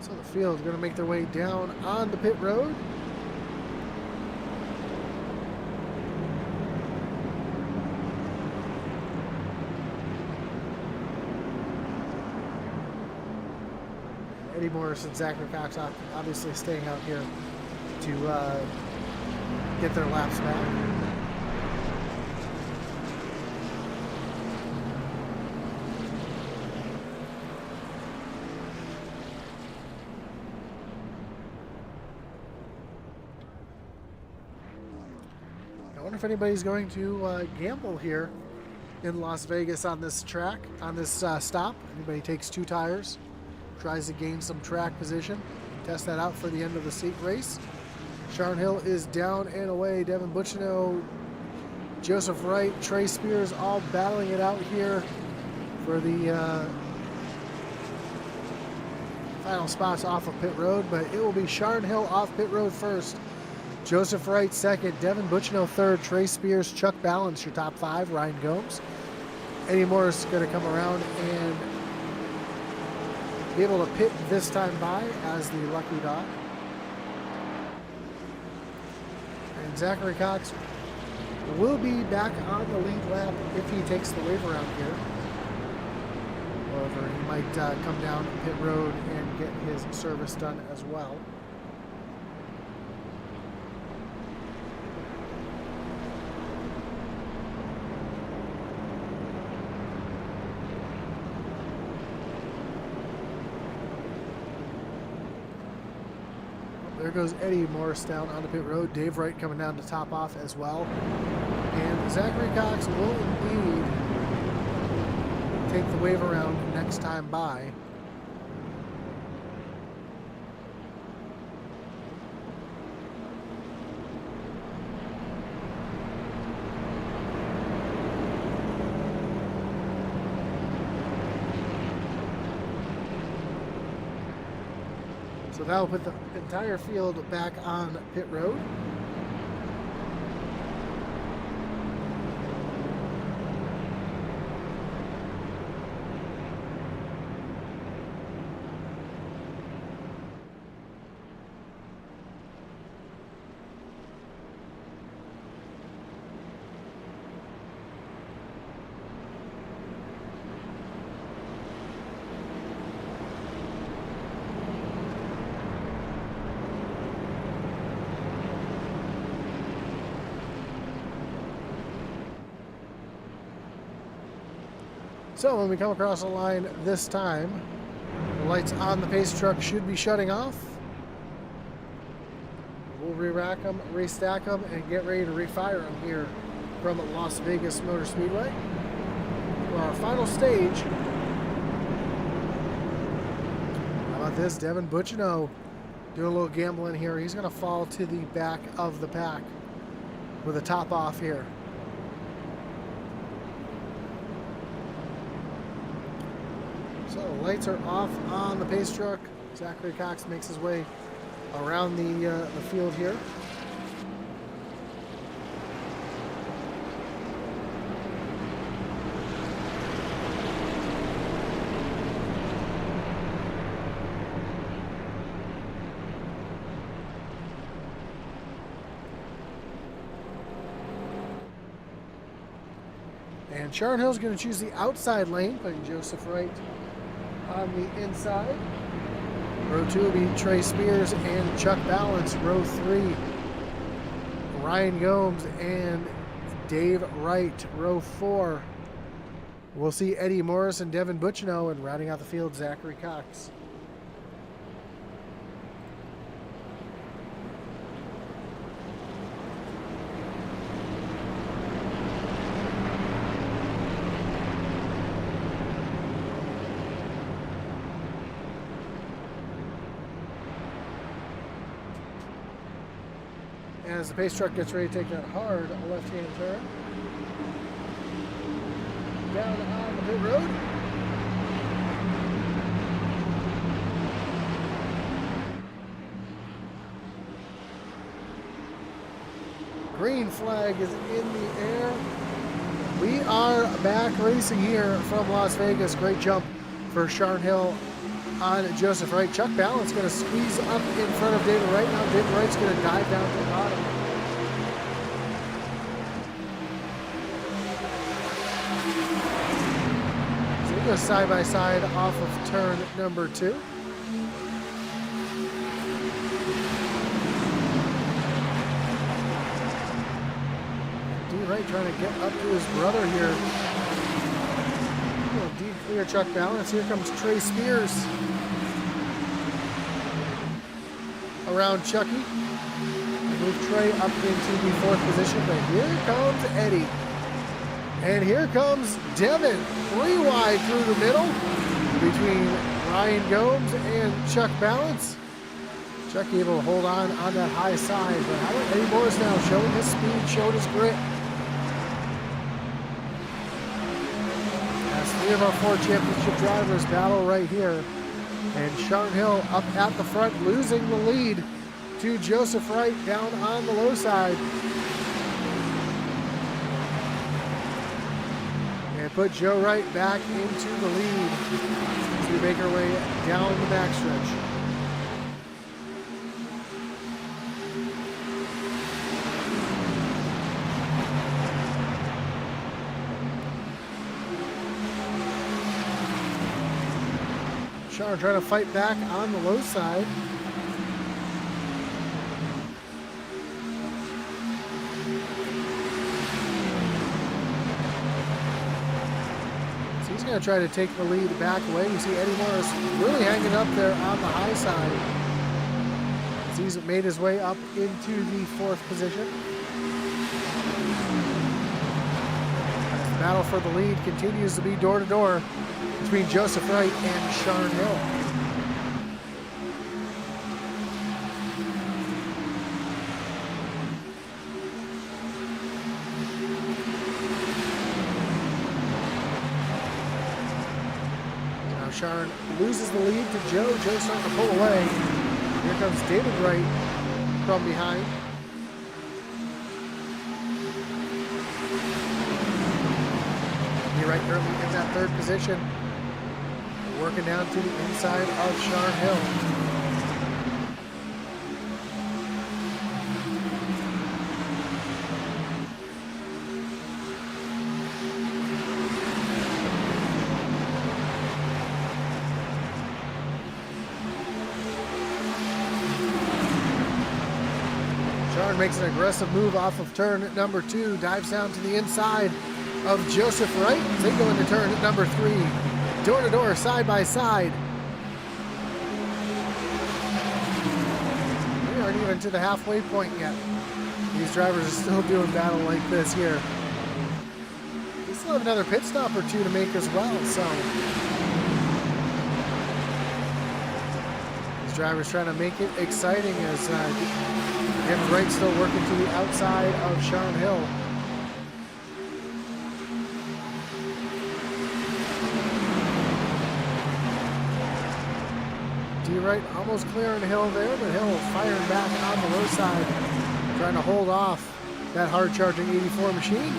So the field is going to make their way down on the pit road. Eddie Morris and Zachary Cox obviously staying out here to get their laps back. I wonder if anybody's going to gamble here in Las Vegas on this track, on this stop. Anybody takes 2 tires, tries to gain some track position, test that out for the end of the seat race. Sharon Hill is down and away. Devin Buchino, Joseph Wright, Trey Spears all battling it out here for the final spots off of pit road, but it will be Sharon Hill off pit road first. Joseph Wright second, Devin Butchino third, Trey Spears, Chuck Balance your top 5, Ryan Gomes. Eddie Morris is going to come around and be able to pit this time by as the lucky dog. And Zachary Cox will be back on the lead lap if he takes the wave around here. However, he might come down pit road and get his service done as well. There goes Eddie Morris down on the pit road. Dave Wright coming down to top off as well. And Zachary Cox will indeed take the wave around next time by. So that will put the entire field back on pit road. So when we come across the line this time, the lights on the pace truck should be shutting off. We'll re-rack them, restack them, and get ready to refire them here from Las Vegas Motor Speedway for our final stage. How about this? Devin Butchino doing a little gambling here. He's going to fall to the back of the pack with a top off here. So lights are off on the pace truck. Zachary Cox makes his way around the field here. And Sharon Hill's going to choose the outside lane, putting Joseph Wright on the inside. Row 2 will be Trey Spears and Chuck Balance. Row 3, Ryan Gomes and Dave Wright. Row 4, we'll see Eddie Morris and Devin Butchino, and rounding out the field, Zachary Cox. As the pace truck gets ready to take that hard left-hand turn. Down on the pit road. Green flag is in the air. We are back racing here from Las Vegas. Great jump for Sharon Hill on Joseph Wright. Chuck Balance going to squeeze up in front of David Wright. Now David Wright's going to dive down to the bottom. So we go side by side off of turn number 2. D. Wright trying to get up to his brother here. Deep clear Chuck Balance. Here comes Trey Spears around Chucky. Move Trey up into the 4th position, but here comes Eddie. And here comes Devin. 3 wide through the middle between Ryan Gomes and Chuck Balance. Chucky able to hold on that high side, but how about Eddie Morris now showing his speed, showing his grit. 3 of our 4 championship drivers battle right here And Sharon Hill up at the front, losing the lead to Joseph Wright down on the low side. And put Joe Wright back into the lead as we make our way down the backstretch. Sharon trying to fight back on the low side. So he's going to try to take the lead back away. You see Eddie Morris really hanging up there on the high side. As he's made his way up into the 4th position. The battle for the lead continues to be door to door between Joseph Wright and Sharon Hill. Now Sharon loses the lead to Joe. Joe's starting to pull away. Here comes David Wright from behind. Wright currently in that 3rd position. Working down to the inside of Sharon Hill. Sharon makes an aggressive move off of turn number 2, dives down to the inside of Joseph Wright. They go into turn number 3. Door to door, side by side. We aren't even to the halfway point yet. These drivers are still doing battle like this here. We still have another pit stop or 2 to make as well, so. These drivers trying to make it exciting as David Wright still working to the outside of Sharon Hill. Wright almost clearing Hill there, but Hill firing back on the low side, trying to hold off that hard-charging 84 machine.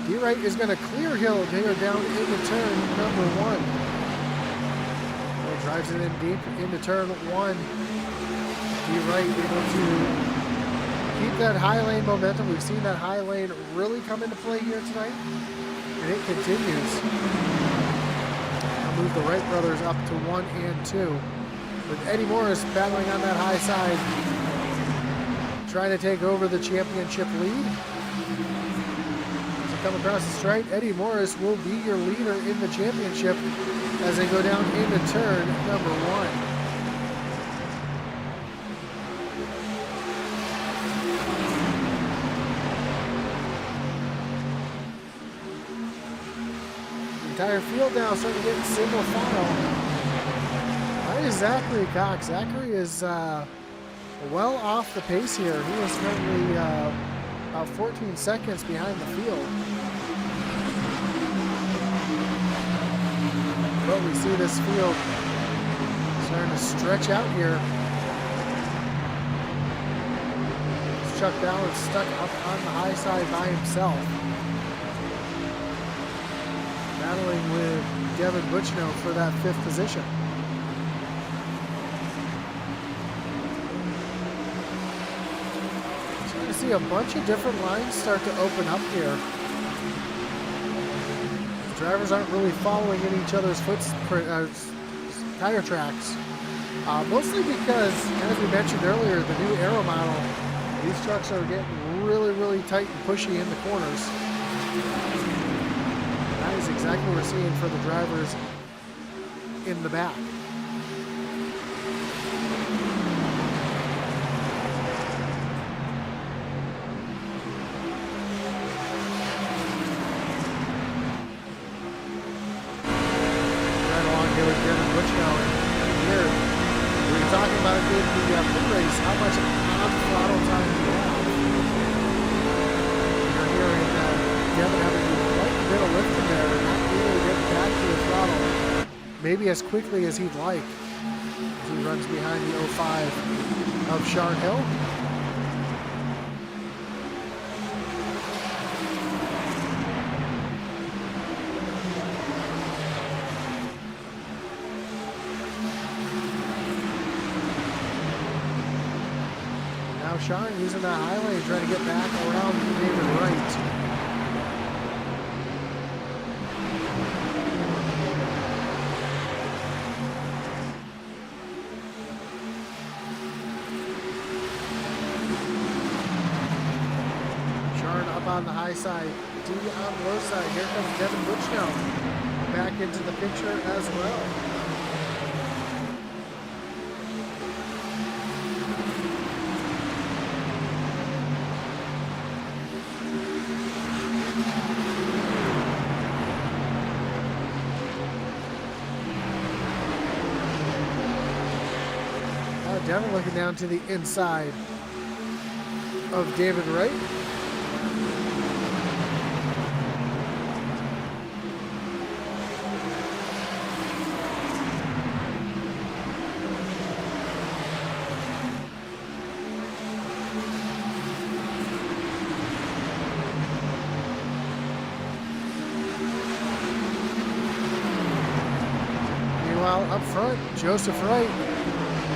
D-Wright is going to clear Hill here down into turn number 1. Hill drives it in deep into turn 1. D-Wright able to keep that high lane momentum. We've seen that high lane really come into play here tonight, and it continues. Move the Wright brothers up to 1 and 2. With Eddie Morris battling on that high side, trying to take over the championship lead. As they come across the stripe, Eddie Morris will be your leader in the championship as they go down into turn number 1. Entire field now starting to get single file. That is Zachary Cox. Zachary is well off the pace here. He is currently about 14 seconds behind the field. But we see this field starting to stretch out here. Chuck Dowland stuck up on the high side by himself. Battling with Devin Butchno for that 5th position. So you see a bunch of different lines start to open up here. The drivers aren't really following in each other's tire tracks. Mostly because, as we mentioned earlier, the new Aero model, these trucks are getting really, really tight and pushy in the corners. That is exactly what we're seeing for the drivers in the back. Right along here with Devin Butchno here. We were talking about it in the pit race, how much on-throttle time you have. You're hearing Devin having quite a bit of lift in there, not really getting back to the throttle. maybe as quickly as he'd like as he runs behind the 05 of Sharn Hill. Now Sharn using that high lane, trying to get back around David Wright. On the high side, D on the low side. Here comes Devin Bushnell back into the picture as well. Devin looking down to the inside of David Wright. Up front, Joseph Wright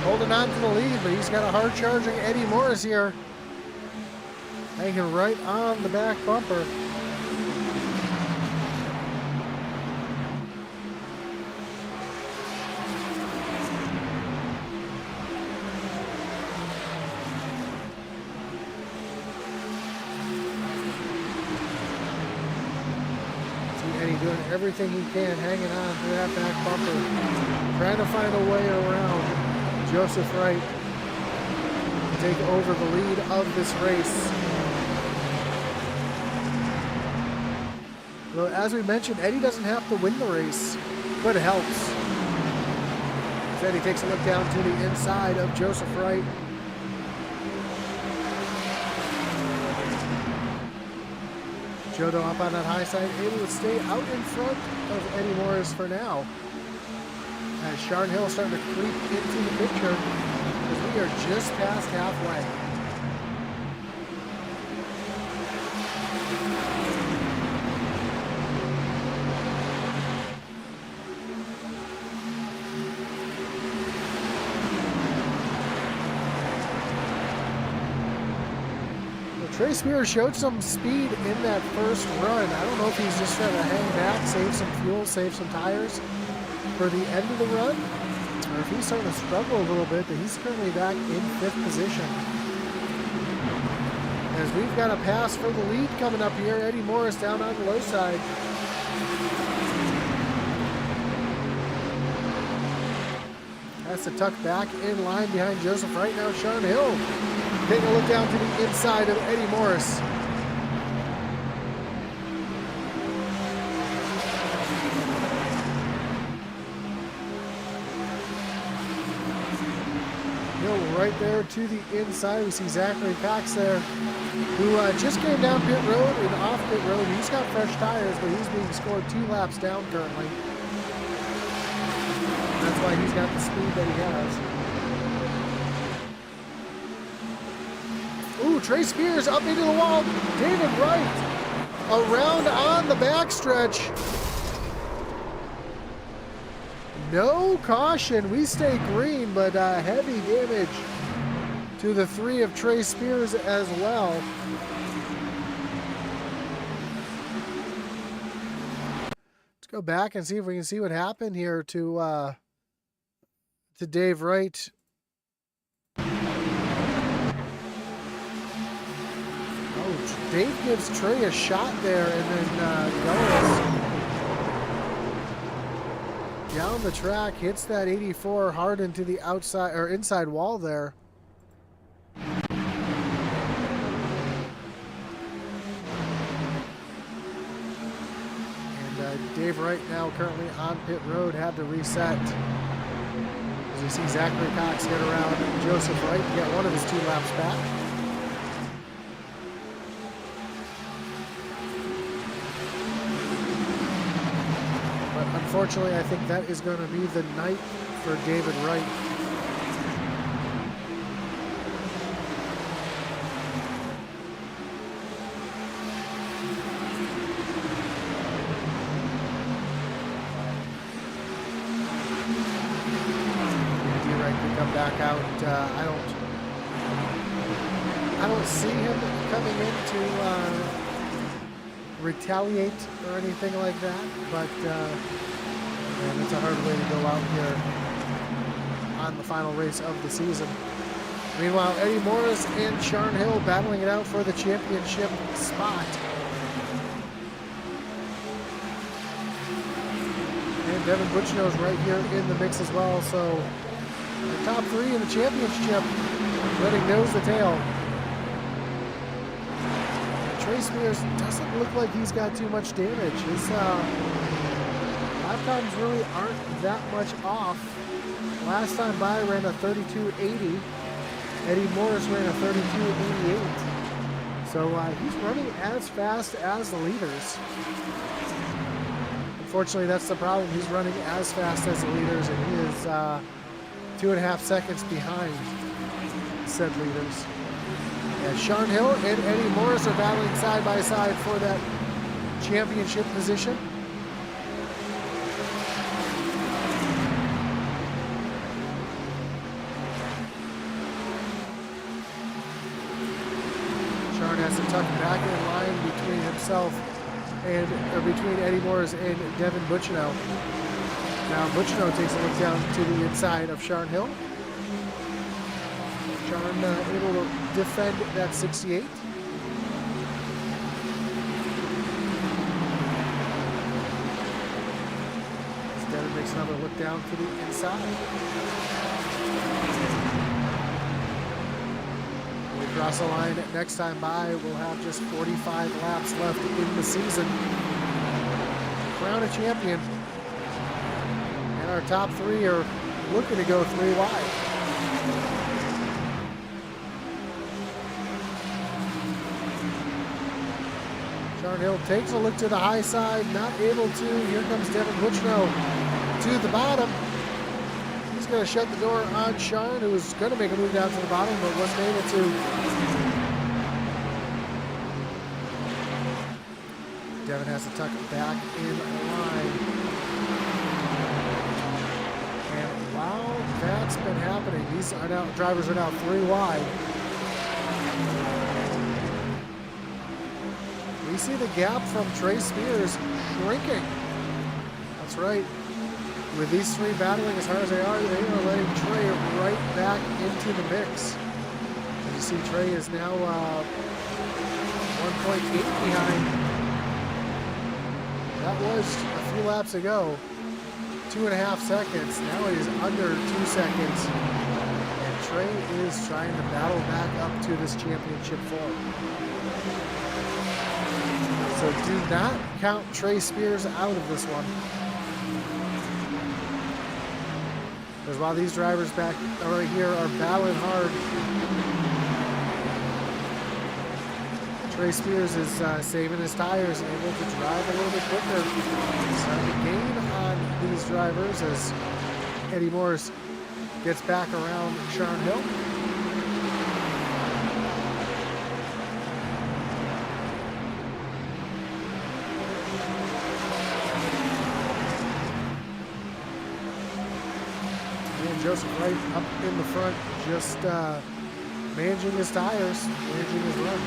holding on to the lead, but he's got a hard charging Eddie Morris here, hanging right on the back bumper. See Eddie doing everything he can, hanging on to that back bumper. Trying to find a way around Joseph Wright to take over the lead of this race. Well, as we mentioned, Eddie doesn't have to win the race, but it helps. As Eddie takes a look down to the inside of Joseph Wright. Jodo up on that high side, able to stay out in front of Eddie Morris for now. As Sharn Hill starting to creep into the picture as we are just past halfway. Well, Trey Spears showed some speed in that first run. I don't know if he's just trying to hang back, save some fuel, save some tires for the end of the run, or if he's starting to struggle a little bit, but he's currently back in 5th position. As we've got a pass for the lead coming up here, Eddie Morris down on the low side. Has to tuck back in line behind Joseph right now. Sharn Hill taking a look down to the inside of Eddie Morris. Right there to the inside, we see Zachary Cox there, who just came down pit road and off pit road. He's got fresh tires, but he's being scored 2 laps down currently. That's why he's got the speed that he has. Ooh, Trey Spears up into the wall. David Wright around on the backstretch. No caution. We stay green, but heavy damage to the 3 of Trey Spears as well. Let's go back and see if we can see what happened here to Dave Wright. Oh, Dave gives Trey a shot there and then goes down the track, hits that 84 hard into the outside or inside wall there. And Dave Wright now currently on pit road, had to reset. As you see Zachary Cox get around Joseph Wright to get one of his 2 laps back. unfortunately, I think that is going to be the night for David Wright. Come back out. I don't see him coming in to retaliate or anything like that, but man, it's a hard way to go out here on the final race of the season. Meanwhile, Eddie Morris and Sharn Hill battling it out for the championship spot. And Devin Butchno's right here in the mix as well, so the top three in the championship letting nose to tail. Trey Spears doesn't look like he's got too much damage. His lap times really aren't that much off. Last time by ran a 32.80. Eddie Morris ran a 32.88. So he's running as fast as the leaders. Unfortunately, that's the problem. He's running as fast as the leaders, and he is 2.5 seconds behind said leaders. And Sharn Hill and Eddie Morris are battling side by side for that championship position. Sharn has to tuck back in line between himself and between Eddie Morris and Devin Butchno. Now Butchno takes a look down to the inside of Sharn Hill. Sharn able to defend that 68. Devin makes another look down to the inside. When we cross the line next time by, we'll have just 45 laps left in the season. Crown a champion. Our top three are looking to go 3 wide. Sharn Hill takes a look to the high side, not able to. Here comes Devin Butchno to the bottom. He's going to shut the door on Sharn, who was going to make a move down to the bottom, but wasn't able to. Devin has to tuck it back in line. That's been happening. These are now drivers are now 3 wide. We see the gap from Trey Spears shrinking. That's right. With these 3 battling as hard as they are letting Trey right back into the mix. As you see, Trey is now 1.8 behind. That was a few laps ago. 2.5 seconds. Now it is under 2 seconds. And Trey is trying to battle back up to this championship form. So do not count Trey Spears out of this one. Because while these drivers back right here are battling hard, Trey Spears is saving his tires and able to drive a little bit quicker. Starting to gain on these drivers as Eddie Morris gets back around Sharn Hill. And Joseph Wright up in the front, just managing his tires, managing his run.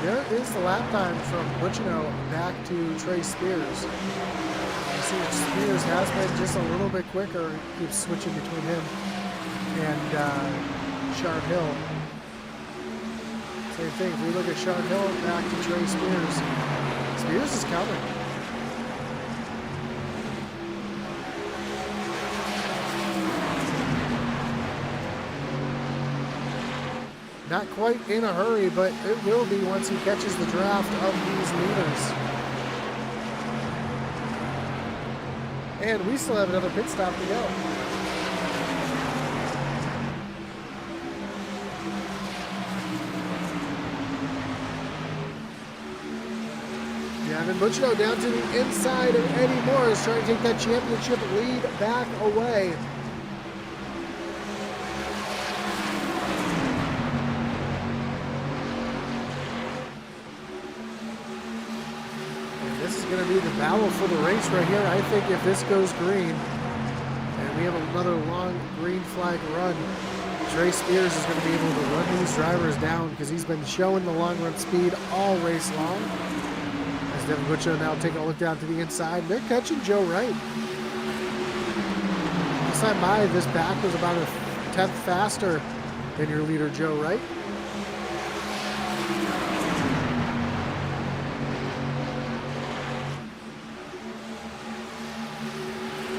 There is the lap time from Butchno back to Trey Spears. You see Spears has been just a little bit quicker. He keeps switching between him and Sharn Hill. Same thing, if we look at Sharn Hill back to Trey Spears, Spears is coming. Not quite in a hurry, but it will be once he catches the draft of these leaders. And we still have another pit stop to go. Devin Butchino down to the inside of Eddie Morris, trying to take that championship lead back away. And this is going to be the battle for the race right here. I think if this goes green, and we have another long green flag run, Trey Spears is going to be able to run these drivers down because he's been showing the long run speed all race long. Devin Butchino now taking a look down to the inside. They're catching Joe Wright. This time by, this back was about a 10th faster than your leader, Joe Wright.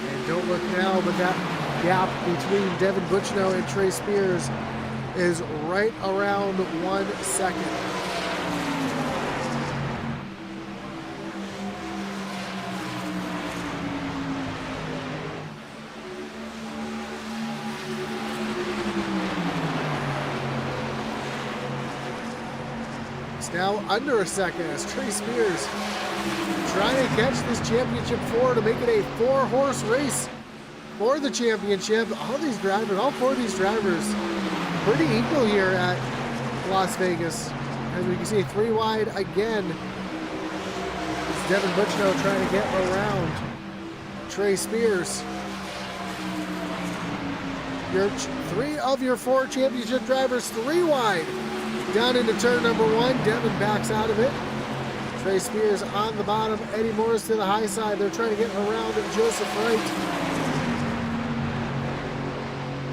And don't look now, but that gap between Devin Butchino and Trey Spears is right around 1 second. Now under a second as Trey Spears trying to catch this championship 4 to make it a 4-horse race for the championship. All these drivers, all 4 of these drivers, pretty equal here at Las Vegas. As we can see, 3 wide again. It's Devin Butchino trying to get around Trey Spears. Your 3 of your 4 championship drivers, 3 wide. Down into turn number 1, Devin backs out of it. Trey Spears on the bottom, Eddie Morris to the high side. They're trying to get around Joseph Wright.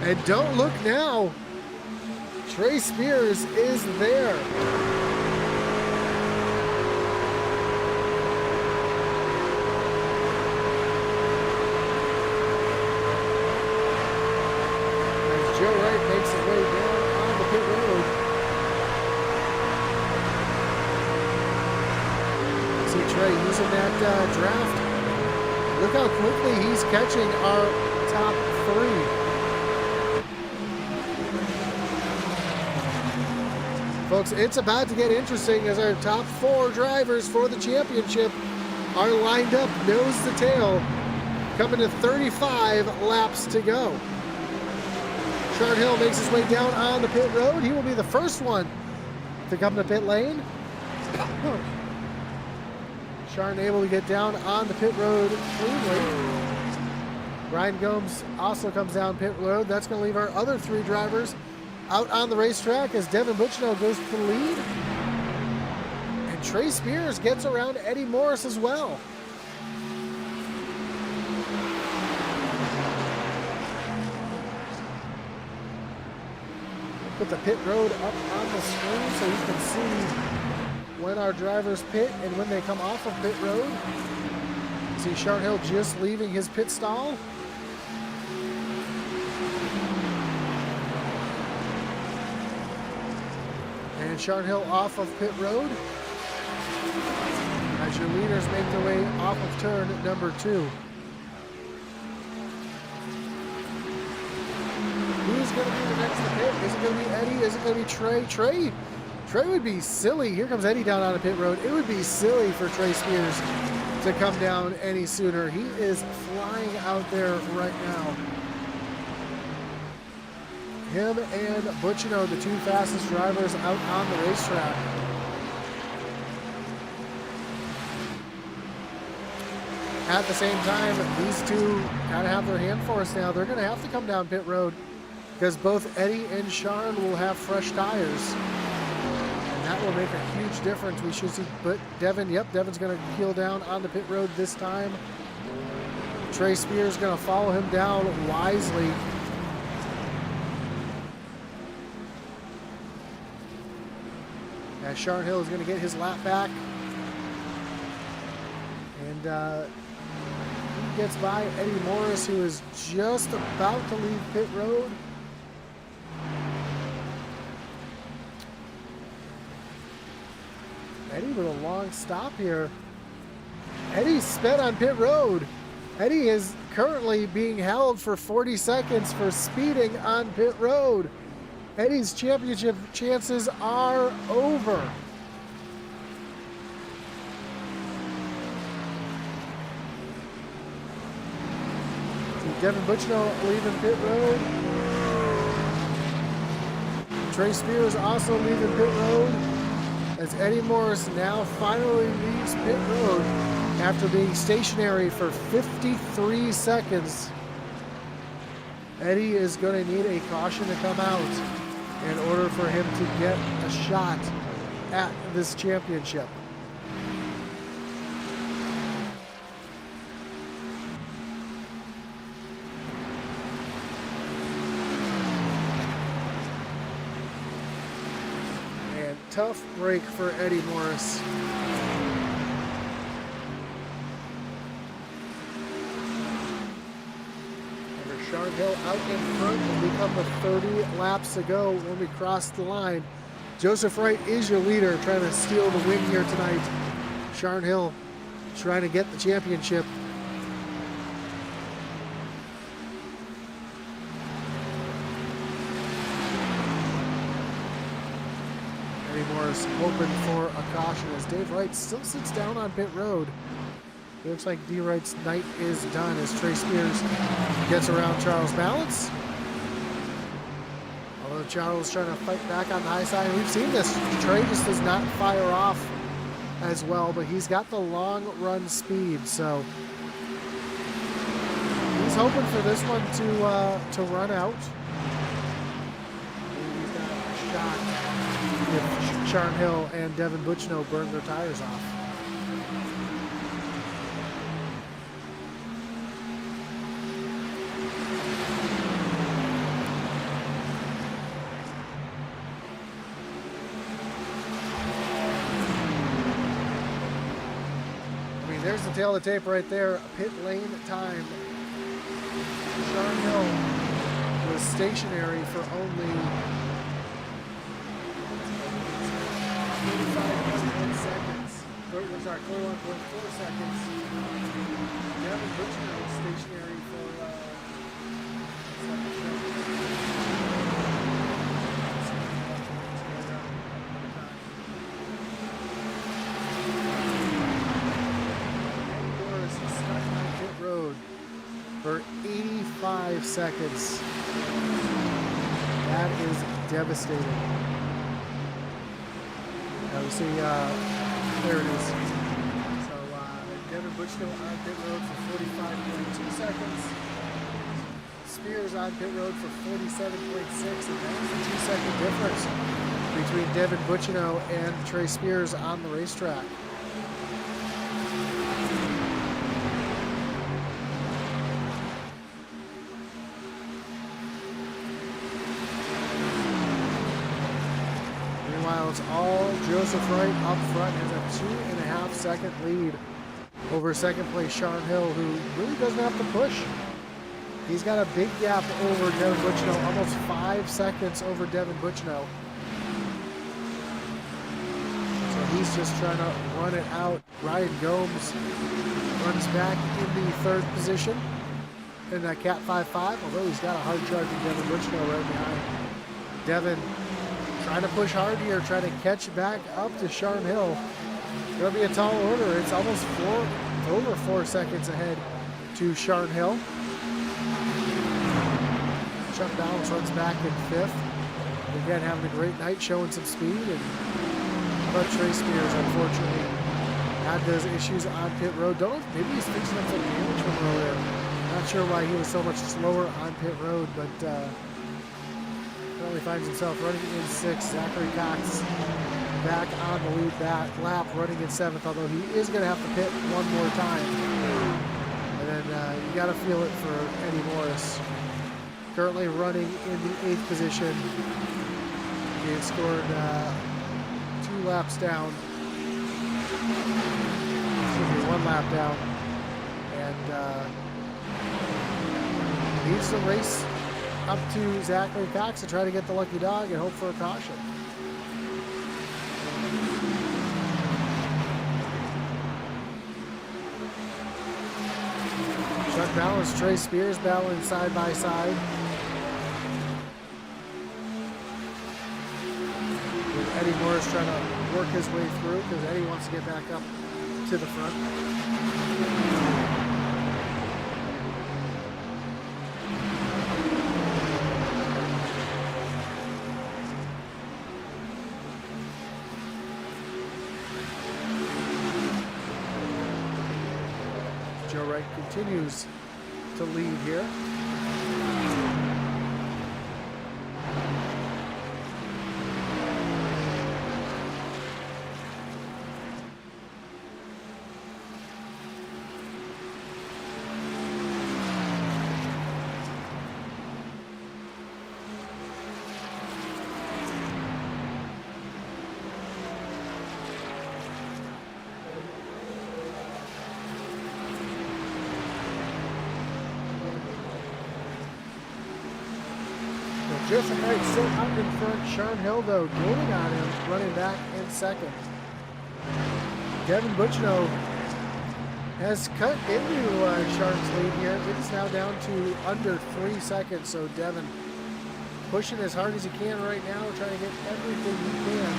And don't look now, Trey Spears is there. As Joe Wright makes his way down on the pit road. Trey using that draft. Look how quickly he's catching our top 3. Folks, it's about to get interesting as our top 4 drivers for the championship are lined up nose to tail, coming to 35 laps to go. Chart Hill makes his way down on the pit road. He will be the first one to come to pit lane. Sharn able to get down on the pit road cleanly. Ryan Gomes also comes down pit road. That's going to leave our other 3 drivers out on the racetrack as Devin Butchino goes to the lead. And Trey Spears gets around Eddie Morris as well. Put the pit road up on the screen so you can see when our drivers pit and when they come off of pit road. See Chart Hill just leaving his pit stall. And Chart Hill off of pit road. As your leaders make their way off of turn number 2. Who's going to be the next to pit? Is it going to be Eddie? Is it going to be Trey? Trey would be silly. Here comes Eddie down on a pit road. It would be silly for Trey Spears to come down any sooner. He is flying out there right now. Him and Butchino, the 2 fastest drivers out on the racetrack. At the same time, these 2 kind of have their hand forced now. They're going to have to come down pit road because both Eddie and Sharn will have fresh tires. That will make a huge difference. We should see, but Devin's going to peel down on the pit road this time. Trey Spears going to follow him down wisely. As Sharn Hill is going to get his lap back. And he gets by Eddie Morris, who is just about to leave pit road. Eddie with a long stop here. Eddie's sped on pit road. Eddie has currently being held for 40 seconds for speeding on pit road. Eddie's championship chances are over. Devin Butchno leaving pit road. Trey Spears also leaving pit road, as Eddie Morris now finally leaves pit road after being stationary for 53 seconds. Eddie is going to need a caution to come out in order for him to get a shot at this championship. And tough break for Eddie Morris. Sean Hill out in front will become the 30 laps to go when we cross the line. Joseph Wright is your leader, trying to steal the win here tonight. Sean Hill trying to get the championship. Eddie Morris hoping for a caution as Dave Wright still sits down on pit road. It looks like D. Wright's night is done as Trey Spears gets around Charles Balance. Although Charles trying to fight back on the high side. We've seen this. Trey just does not fire off as well, but he's got the long run speed, so he's hoping for this one to run out. Maybe he's got a shot if Sean Hill and Devin Butchno burn their tires off. There's the tail of the tape right there. Pit lane time. Sean Hill was stationary for only 45.1 seconds. Sorry, 41.4 seconds. Devin Butchno was stationary for for 85 seconds. That is devastating. Now we see, there it is. So Devin Butchno on pit road for 45.2 seconds. Spears on pit road for 47.6, and that's the 2-second difference between Devin Butchno and Trey Spears on the racetrack. It's all Joseph Wright up front, has a 2.5-second lead over second place Sean Hill, who really doesn't have to push. He's got a big gap over Devin Butchno, almost 5 seconds over Devin Butchno. So he's just trying to run it out. Ryan Gomes runs back in the 3rd position in that Cat 5.5, although he's got a hard charging Devin Butchno right behind. Devin trying to push hard here, trying to catch back up to Sean Hill. Gonna be a tall order. It's almost over 4 seconds ahead to Sean Hill. Chuck Downs runs back in 5th. Again, having a great night, showing some speed. But Trey Spears, unfortunately, had those issues on pit road. Maybe he's fixing up some damage from earlier. Not sure why he was so much slower on pit road, but currently finds himself running in 6th. Zachary Cox back on the lead lap, running in 7th, although he is going to have to pit one more time. And then you got to feel it for Eddie Morris. Currently running in the 8th position. He had scored 2 laps down. Excuse me, 1 lap down. And needs to race up to Zachary Cox to try to get the lucky dog and hope for a caution. Chuck balance. Trey Spears battling side by side. With Eddie Morris trying to work his way through because Eddie wants to get back up to the front. Joe Wright continues to lead here. Joseph Wright still out in front. Sean Hill, though, gaining on him, running back in second. Devin Butchino has cut into Sean's lead here. It is now down to under 3 seconds, so Devin pushing as hard as he can right now, trying to get everything he can.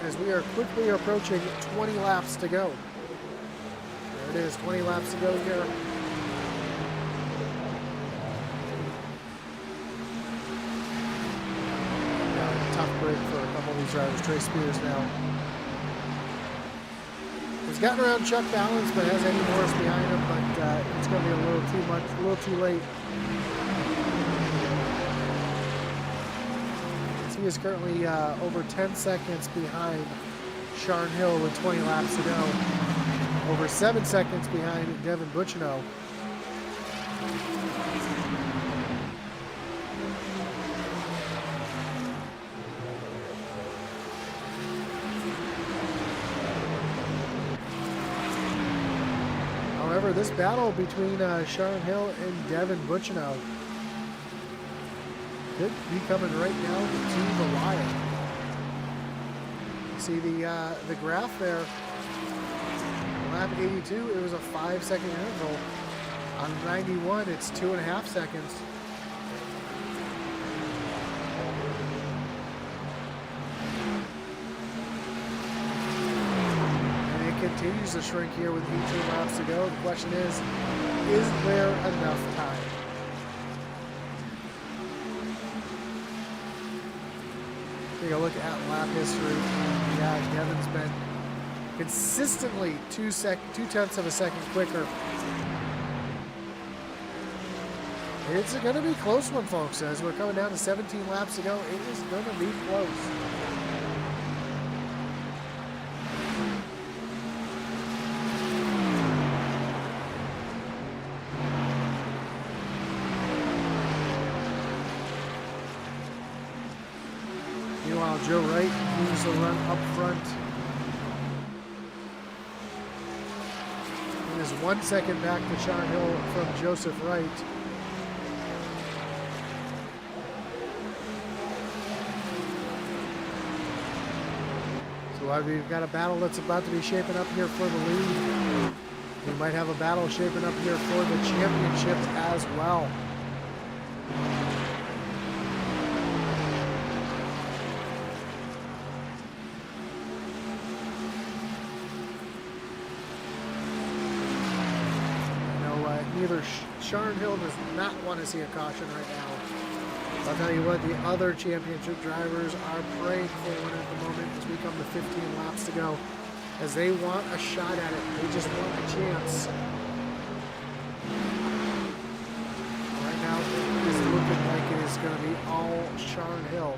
As we are quickly approaching 20 laps to go. It is 20 laps to go here. Tough break for a couple of these drivers. Trey Spears now. He's gotten around Chuck Balance, but has Eddie Morris behind him, but it's going to be a little too much, a little too late. He is currently over 10 seconds behind Sean Hill with 20 laps to go. Over 7 seconds behind Devin Butchino. However, this battle between Sean Hill and Devin Butchino could be coming right now to the wire. See the graph there. Lap 82, it was a 5-second interval. On 91, it's 2.5 seconds. And it continues to shrink here with 18 laps to go. The question is there enough time? Take a look at lap history. Yeah, Devin's been consistently 2/10 of a second quicker. It's going to be a close one, folks. As we're coming down to 17 laps to go, it is going to be close. Meanwhile, Joe Wright moves the run up front. It is 1 second back to Sean Hill from Joseph Wright. So we've got a battle that's about to be shaping up here for the lead. We might have a battle shaping up here for the championship as well. Neither Sean Hill does not want to see a caution right now. I'll tell you what, the other championship drivers are praying for one at the moment as we come to 15 laps to go, as they want a shot at it. They just want a chance. Right now, it is looking like it is going to be all Sean Hill.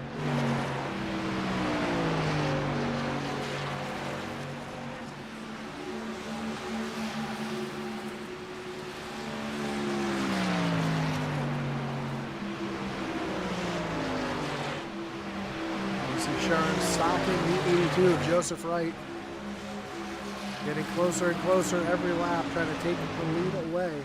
Sean stalking the 82 of Joseph Wright. Getting closer and closer every lap, trying to take the lead away.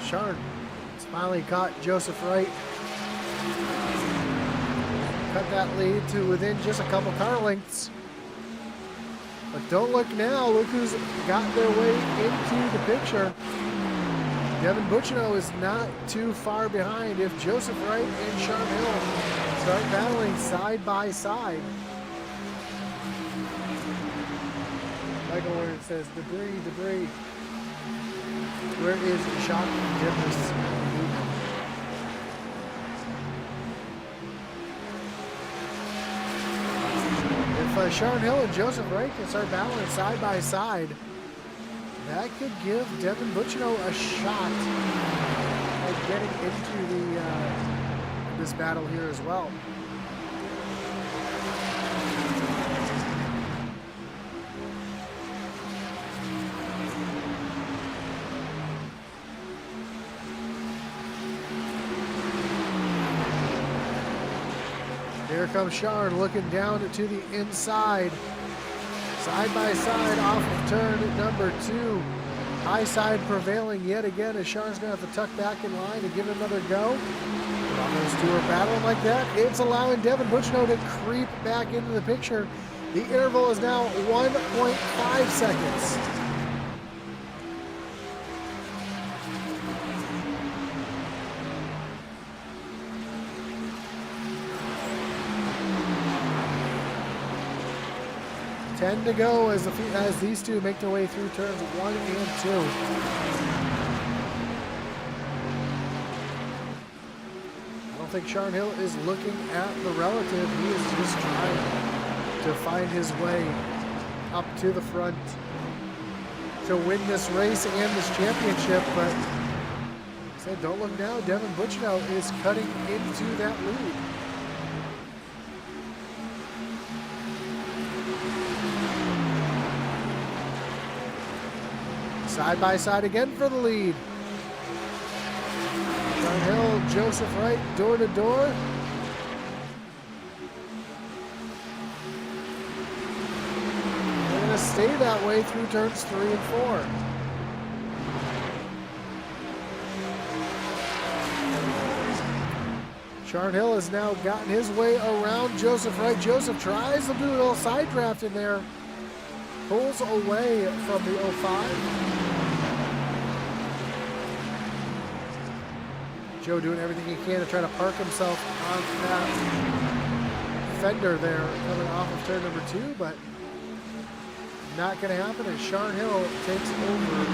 Sharn has finally caught Joseph Wright. Cut that lead to within just a couple car lengths. But don't look now. Look who's got their way into the picture. Devin Bucino is not too far behind if Joseph Wright and Sharn Hill start battling side by side. Michael Warren says, debris, debris. Where is shock and goodness? If Sharn Hill and Joseph Wright can start battling side by side, that could give Devin Bucino a shot at getting into the this battle here as well. Here comes Sharn looking down to the inside. Side by side off of turn number 2. High side prevailing yet again as Sharn's going to have to tuck back in line and give it another go. While those two are battling like that, it's allowing Devin Bucino to creep back into the picture. The interval is now 1.5 seconds. Ten to go as these two make their way through turns 1 and 2. I don't think Sharn Hill is looking at the relative. He is just trying to find his way up to the front to win this race and this championship. But like I said, don't look now. Devin Bucino is cutting into that lead. Side by side again for the lead. Sharn Hill, Joseph Wright, door to door. They're going to stay that way through turns 3 and 4. Sharn Hill has now gotten his way around Joseph Wright. Joseph tries to do a little side draft in there. Pulls away from the 05. Joe doing everything he can to try to park himself on that fender there coming off of turn number 2, but not going to happen as Sharn Hill takes over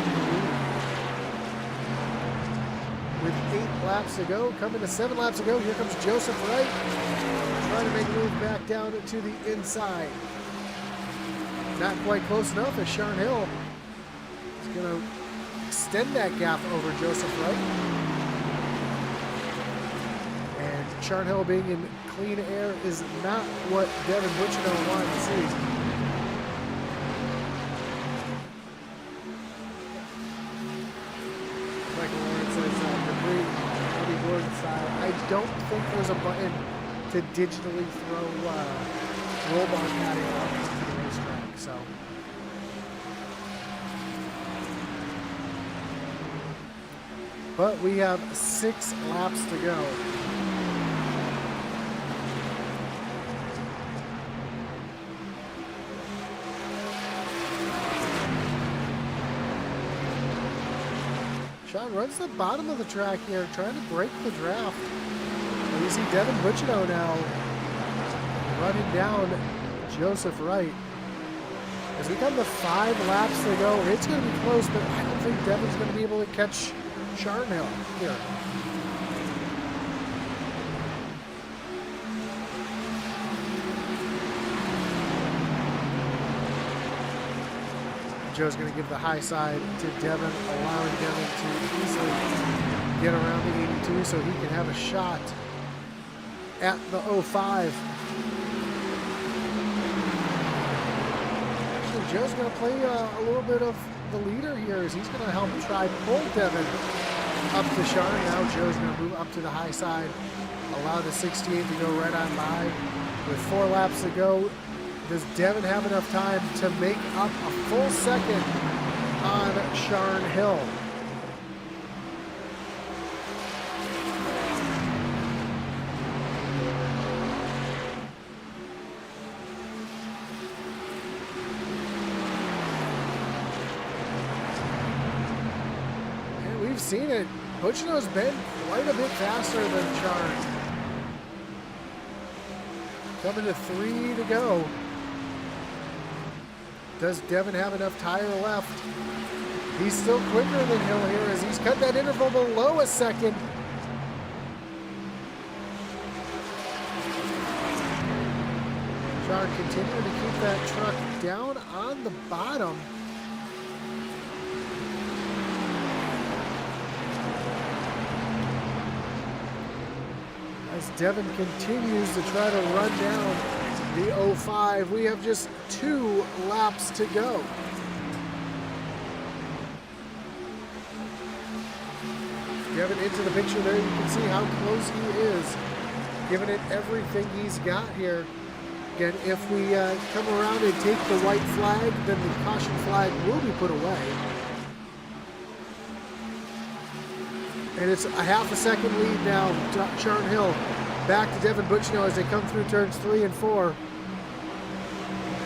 with 8 laps to go. Coming to 7 laps to go, here comes Joseph Wright trying to make a move back down to the inside. Not quite close enough as Sharn Hill is going to extend that gap over Joseph Wright. And Sharn Hill being in clean air is not what Devin Bucino wanted to see. Michael Lawrence says debris, Eddie Gordon style. I don't think there's a button to digitally throw roll bar padding out onto the racetrack. So. But we have 6 laps to go. Sean runs the bottom of the track here, trying to break the draft. And you see Devin Bucino now running down Joseph Wright. As we come to 5 laps to go, it's going to be close, but I don't think Devin's going to be able to catch Sharn Hill here. Joe's going to give the high side to Devin, allowing Devin to easily get around the 82 so he can have a shot at the 05. Actually, Joe's going to play a little bit of the leader here as he's going to help try pull Devin up to Sharn. Now Joe's going to move up to the high side, allow the 68 to go right on by. With 4 laps to go, does Devin have enough time to make up a full second on Sharn Hill? seen it. Buchino's been quite a bit faster than Charn. Coming to 3 to go. Does Devin have enough tire left? He's still quicker than Hill here as he's cut that interval below a second. Charn continuing to keep that truck down on the bottom. As Devin continues to try to run down the 05, we have just 2 laps to go. Devin into the picture there. You can see how close he is, giving it everything he's got here. Again, if we come around and take the white flag, then the caution flag will be put away. And it's a half a second lead now. Charn Hill back to Devin Buchino as they come through turns 3 and 4.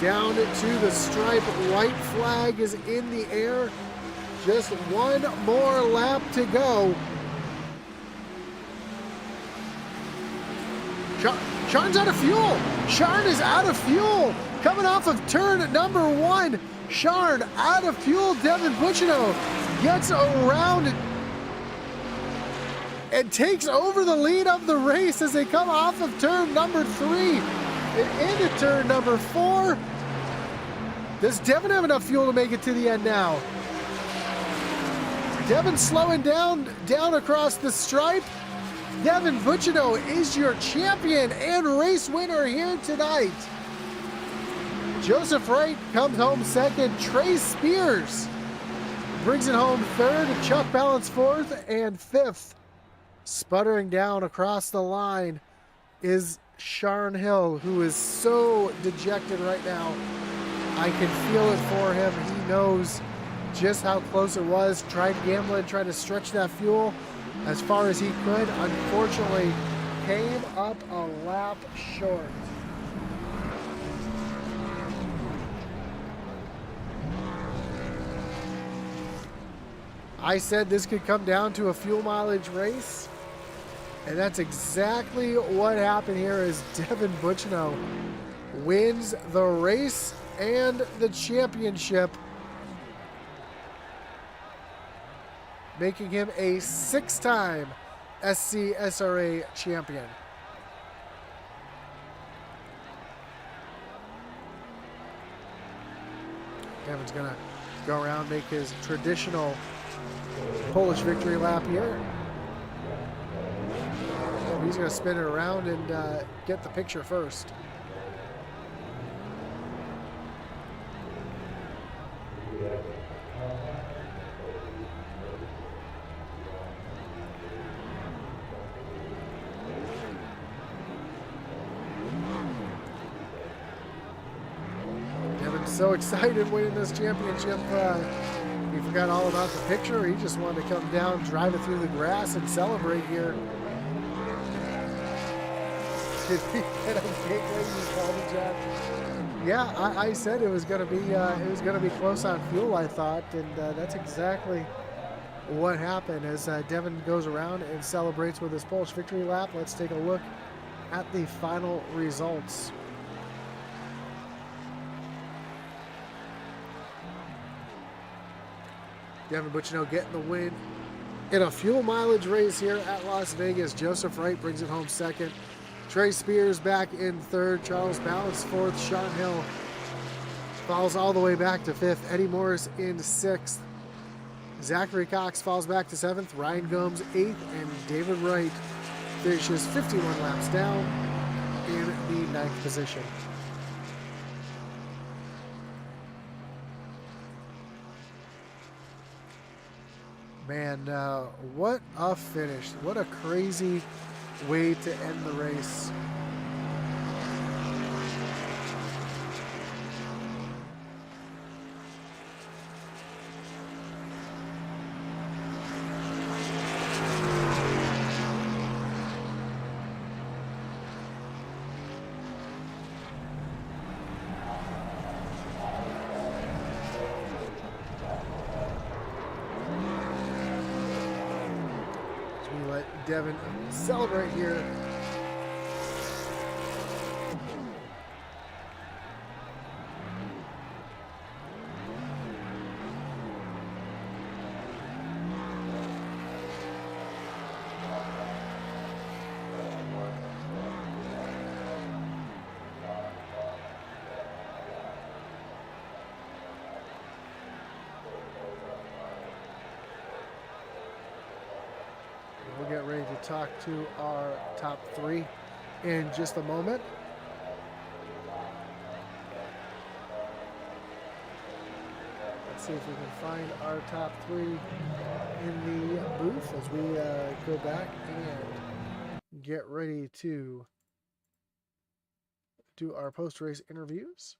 Down to the stripe. White flag is in the air. Just 1 more lap to go. Charn's out of fuel. Charn is out of fuel. Coming off of turn number 1. Charn out of fuel. Devin Buchino gets around and takes over the lead of the race as they come off of turn number 3 and into turn number 4. Does Devin have enough fuel to make it to the end now? Devin slowing down across the stripe. Devin Buchino is your champion and race winner here tonight. Joseph Wright comes home second. Trey Spears brings it home third. Chuck Balance fourth, and fifth, sputtering down across the line, is Charn Hill, who is so dejected right now. I can feel it for him. He knows just how close it was. Tried gambling, tried to stretch that fuel as far as he could. Unfortunately, came up a lap short. I said this could come down to a fuel mileage race, and that's exactly what happened here as Devin Buchino wins the race and the championship, making him a 6-time SCSRA champion. Devin's gonna go around, make his traditional Polish victory lap here. He's gonna spin it around and get the picture first. Devin's so excited winning this championship. He forgot all about the picture. He just wanted to come down, drive it through the grass, and celebrate here. Yeah, I said it was gonna be close on fuel, I thought, and that's exactly what happened as Devin goes around and celebrates with his Polish victory lap. Let's take a look at the final results. Devin Buchino getting the win in a fuel mileage race here at Las Vegas. Joseph Wright brings it home second. Trey Spears back in third. Charles Balance fourth. Charn Hill falls all the way back to fifth. Eddie Morris in sixth. Zachary Cox falls back to seventh. Ryan Gomes eighth. And David Wright finishes 51 laps down in the ninth position. Man, what a finish. What a crazy way to end the race. We let Devin celebrate here. We'll get ready to talk to our top three in just a moment. Let's see if we can find our top three in the booth as we go back and get ready to do our post-race interviews.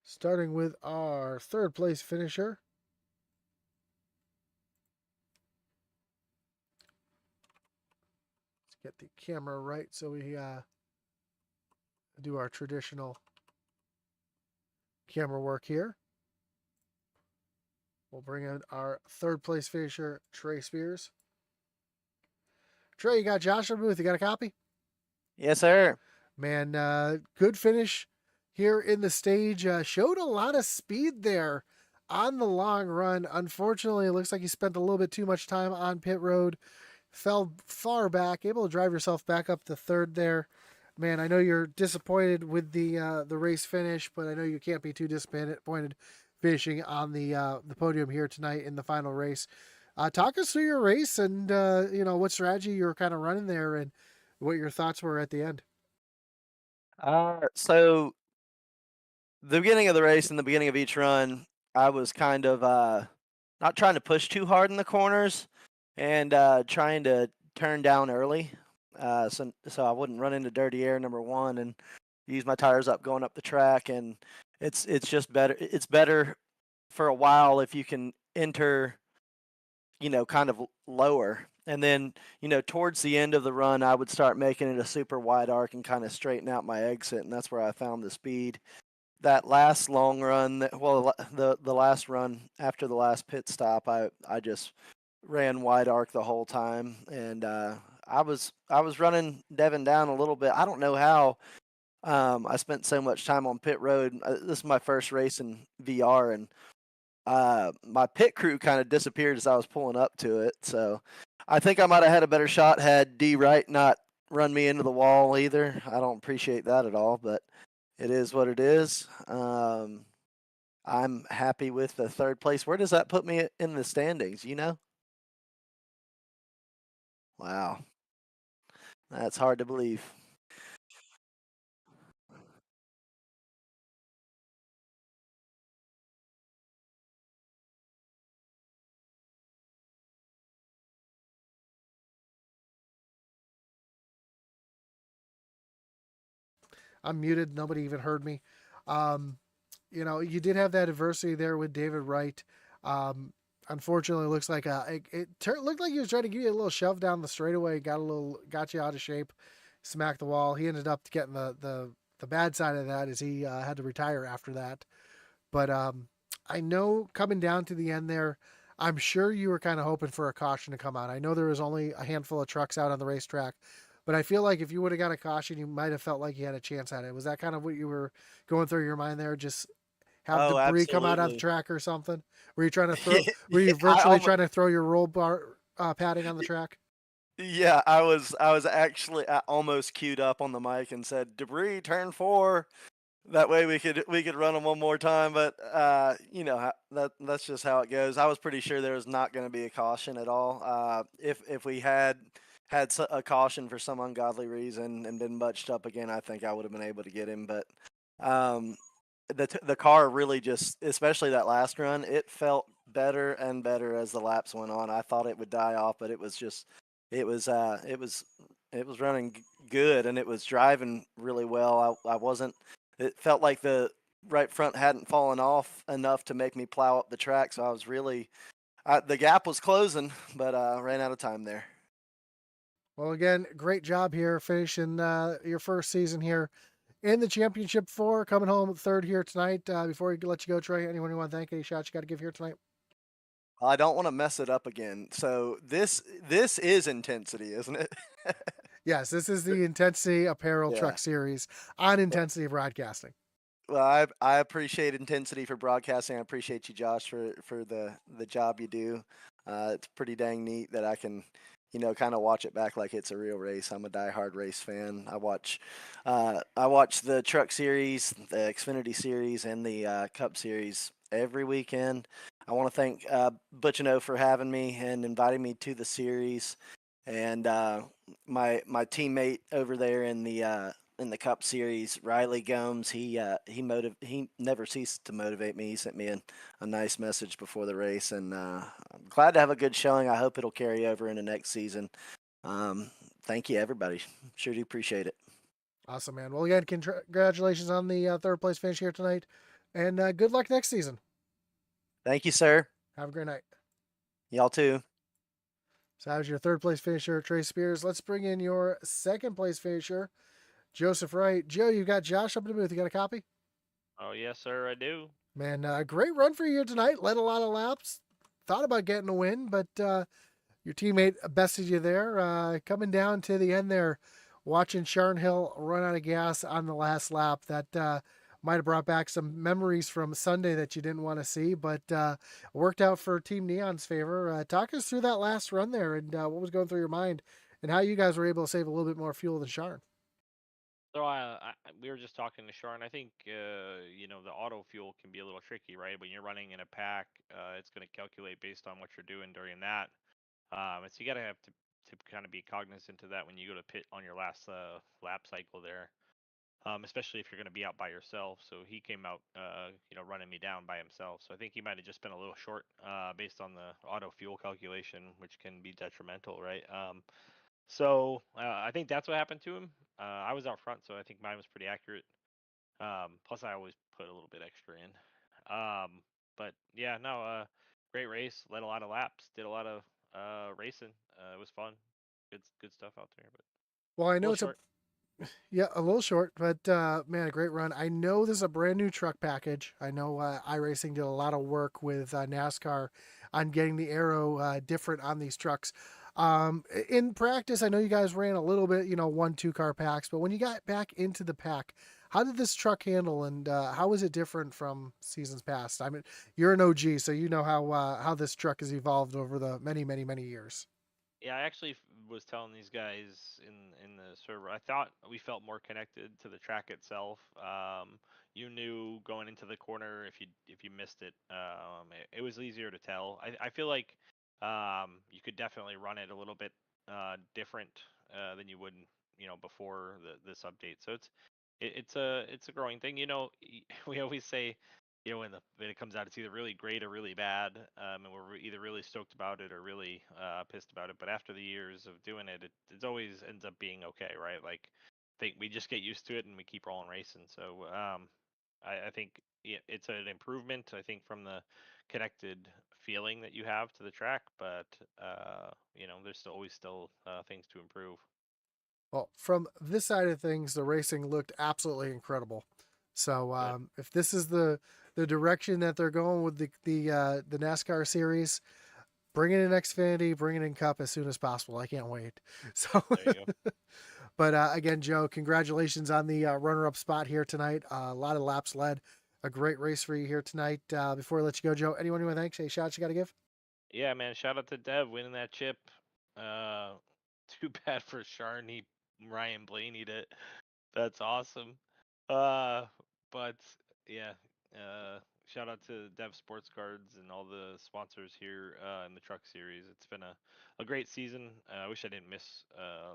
Starting with our third place finisher. Let's get the camera right so we do our traditional camera work here. We'll bring in our third place finisher, Trey Spears. Trey, you got Josh in the booth. You got a copy? Yes, sir. Man, good finish here in the stage. Showed a lot of speed there on the long run. Unfortunately, it looks like you spent a little bit too much time on pit road. Fell far back, able to drive yourself back up to third there. Man, I know you're disappointed with the race finish, but I know you can't be too disappointed finishing on the podium here tonight in the final race. Talk us through your race and what strategy you were kind of running there and what your thoughts were at the end. So the beginning of the race and the beginning of each run, I was kind of not trying to push too hard in the corners and trying to turn down early, so I wouldn't run into dirty air, number one, and use my tires up going up the track. And it's just better. It's better for a while if you can enter, kind of lower. And then, towards the end of the run, I would start making it a super wide arc and kind of straighten out my exit, and that's where I found the speed. That last long run, the last run after the last pit stop, I just ran wide arc the whole time, and I was running Devin down a little bit. I don't know how I spent so much time on pit road. This is my first race in VR, and my pit crew kind of disappeared as I was pulling up to it. So I think I might have had a better shot had D Wright not run me into the wall either. I don't appreciate that at all, but it is what it is. I'm happy with the third place. Where does that put me in the standings, Wow. That's hard to believe. I'm muted. Nobody even heard me. You did have that adversity there with David Wright. Unfortunately, it looks like it looked like he was trying to give you a little shove down the straightaway, got you out of shape, smacked the wall. He ended up getting the bad side of that is he had to retire after that. But I know coming down to the end there, I'm sure you were kind of hoping for a caution to come out. I know there was only a handful of trucks out on the racetrack, but I feel like if you would have got a caution, you might have felt like you had a chance at it. Was that kind of what you were going through your mind there? Just have debris come out of the track or something? Were you trying to throw? Were you virtually trying to throw your roll bar padding on the track? Yeah, I was actually almost queued up on the mic and said, "Debris, turn 4." That way we could run them one more time, but that's just how it goes. I was pretty sure there was not going to be a caution at all. If we had a caution for some ungodly reason and been bunched up again, I think I would have been able to get him. But the car really just, especially that last run, it felt better and better as the laps went on. I thought it would die off, but it was running good, and it was driving really well. I wasn't. It felt like the right front hadn't fallen off enough to make me plow up the track, so I was really the gap was closing, but ran out of time there. Well, again, great job here finishing your first season here in the championship 4, coming home third here tonight. Before we let you go, Trey, anyone you want to thank? Any shots you got to give here tonight? I don't want to mess it up again. So this is intensity, isn't it? Yes, this is the Intensity Apparel Yeah. Truck Series on Intensity Broadcasting. Well, I appreciate intensity for broadcasting. I appreciate you, Josh, for the job you do. It's pretty dang neat that I can, kind of watch it back like it's a real race. I'm a diehard race fan. I watch the Truck Series, the Xfinity Series, and the Cup Series every weekend. I want to thank Butch and O for having me and inviting me to the series, and my teammate over there in the Cup Series, Riley Gomes. He never ceased to motivate me. He sent me a nice message before the race, and I'm glad to have a good showing. I hope it'll carry over into next season. Thank you, everybody. Sure do appreciate it. Awesome, man. Well, again, congratulations on the third place finish here tonight, and good luck next season. Thank you, sir. Have a great night. Y'all too. So that was your third place finisher, Trey Spears. Let's bring in your second place finisher, Joseph Wright. Joe, you got Josh up in the booth. You got a copy? Oh, yes, sir, I do. Man, great run for you tonight. Led a lot of laps. Thought about getting a win, but your teammate bested you there. Coming down to the end there, watching Sharn Hill run out of gas on the last lap. That might have brought back some memories from Sunday that you didn't want to see, but worked out for Team Neon's favor. Talk us through that last run there and what was going through your mind and how you guys were able to save a little bit more fuel than Sharn. So we were just talking to Sharon. I think the auto fuel can be a little tricky, right? When you're running in a pack, it's going to calculate based on what you're doing during that. And so you got to have to kind of be cognizant of that when you go to pit on your last lap cycle there, especially if you're going to be out by yourself. So he came out, running me down by himself. So I think he might have just been a little short based on the auto fuel calculation, which can be detrimental, right? So I think that's what happened to him. I was out front, so I think mine was pretty accurate. Plus, I always put a little bit extra in. But yeah, no, great race. Led a lot of laps. Did a lot of racing. It was fun. Good stuff out there. But Well, I a know little it's short. a little short, but man, a great run. I know this is a brand new truck package. I know iRacing did a lot of work with NASCAR on getting the aero different on these trucks. In practice, I know you guys ran a little bit, 1-2 car packs, but when you got back into the pack, how did this truck handle and how was it different from seasons past? I mean, you're an OG, so you know how this truck has evolved over the many, many, many years. Yeah, I actually was telling these guys in the server. I thought we felt more connected to the track itself. You knew going into the corner if you missed it. It was easier to tell. I feel like you could definitely run it a little bit different than you would before this update. So it's a growing thing. We always say when it comes out, it's either really great or really bad, and we're either really stoked about it or really pissed about it. But after the years of doing it, it always ends up being okay, right? Like, I think we just get used to it and we keep rolling racing. So I think it's an improvement. I think from the connected feeling that you have to the track, but there's always still things to improve. Well, from this side of things, the racing looked absolutely incredible. So if this is the direction that they're going with the NASCAR series, bring it in Xfinity, bring it in Cup as soon as possible. I can't wait. So, There you go. but again, Joe, congratulations on the runner-up spot here tonight. A lot of laps led. A great race for you here tonight. Before I let you go, Joe, anyone you want to thank? Any shots you got to give? Yeah, man. Shout out to Dev winning that chip. Too bad for Sharny. Ryan Blaney'd it. That's awesome. Uh, but yeah, shout out to Dev Sports Cards and all the sponsors here in the Truck Series. It's been a great season. I wish I didn't miss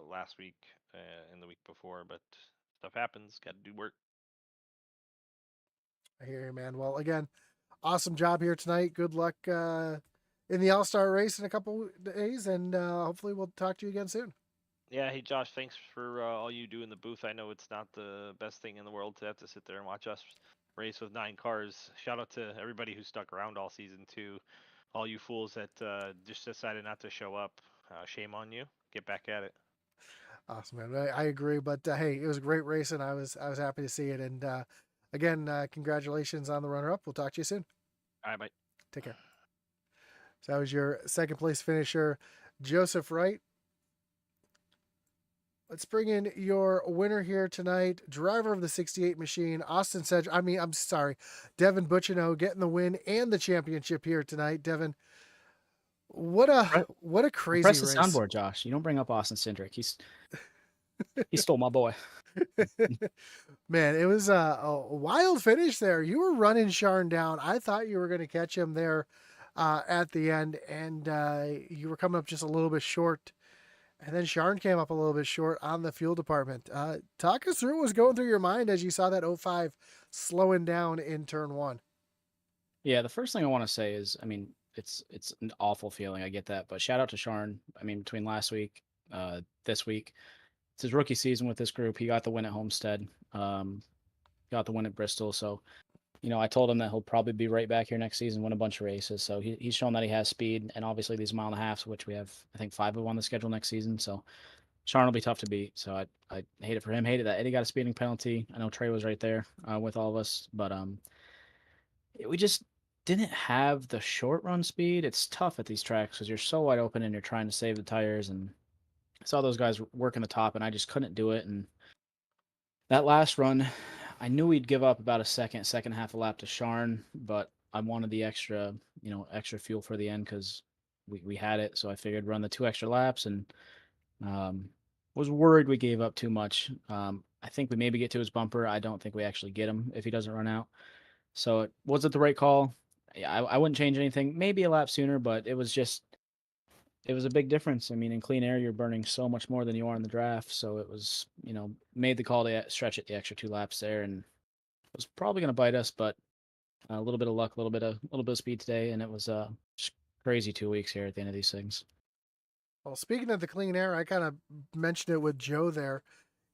last week and the week before, but stuff happens. Got to do work. I hear you, man. Well, again, awesome job here tonight. Good luck in the All-Star race in a couple days, and hopefully we'll talk to you again soon. Yeah, hey Josh, thanks for all you do in the booth. I know it's not the best thing in the world to have to sit there and watch us race with 9 cars. Shout out to everybody who stuck around all season too. All you fools that just decided not to show up. Shame on you. Get back at it. Awesome, man. I agree, but hey, it was a great race, and I was happy to see it. And again, congratulations on the runner-up. We'll talk to you soon. All right, bye. Take care. So that was your second place finisher, Joseph Wright. Let's bring in your winner here tonight, driver of the 68 machine, Austin Sedge. I'm sorry, Devin Butchino getting the win and the championship here tonight. Devin, what a crazy Press the race. soundboard, Josh. You don't bring up Austin Cindric. He stole my boy. Man, it was a wild finish there. You were running Sharn down. I thought you were going to catch him there at the end, and you were coming up just a little bit short. And then Sharn came up a little bit short on the fuel department. Talk us through what was going through your mind as you saw that 05 slowing down in turn 1. Yeah, the first thing I want to say is, I mean, it's an awful feeling. I get that, but shout out to Sharn. I mean, between last week, this week, it's his rookie season with this group. He got the win at Homestead, got the win at Bristol. So, I told him that he'll probably be right back here next season, win a bunch of races. So he's shown that he has speed, and obviously these mile and a halves, which we have, I think, 5 of on the schedule next season. So Sharn will be tough to beat. So I hate it for him. Hated that Eddie got a speeding penalty. I know Trey was right there with all of us, but we just didn't have the short run speed. It's tough at these tracks because you're so wide open and you're trying to save the tires. And I saw those guys working the top, and I just couldn't do it. And that last run, I knew we'd give up about a second half a lap to Sharn, but I wanted the extra fuel for the end because we had it. So I figured run the 2 extra laps, and was worried we gave up too much. I think we maybe get to his bumper. I don't think we actually get him if he doesn't run out. So was it the right call? I wouldn't change anything. Maybe a lap sooner, but it was a big difference. I mean, in clean air, you're burning so much more than you are in the draft. So it was, made the call to stretch it the extra 2 laps there, and it was probably going to bite us, but a little bit of luck, a little bit of speed today, and it was just crazy 2 weeks here at the end of these things. Well, speaking of the clean air, I kind of mentioned it with Joe there.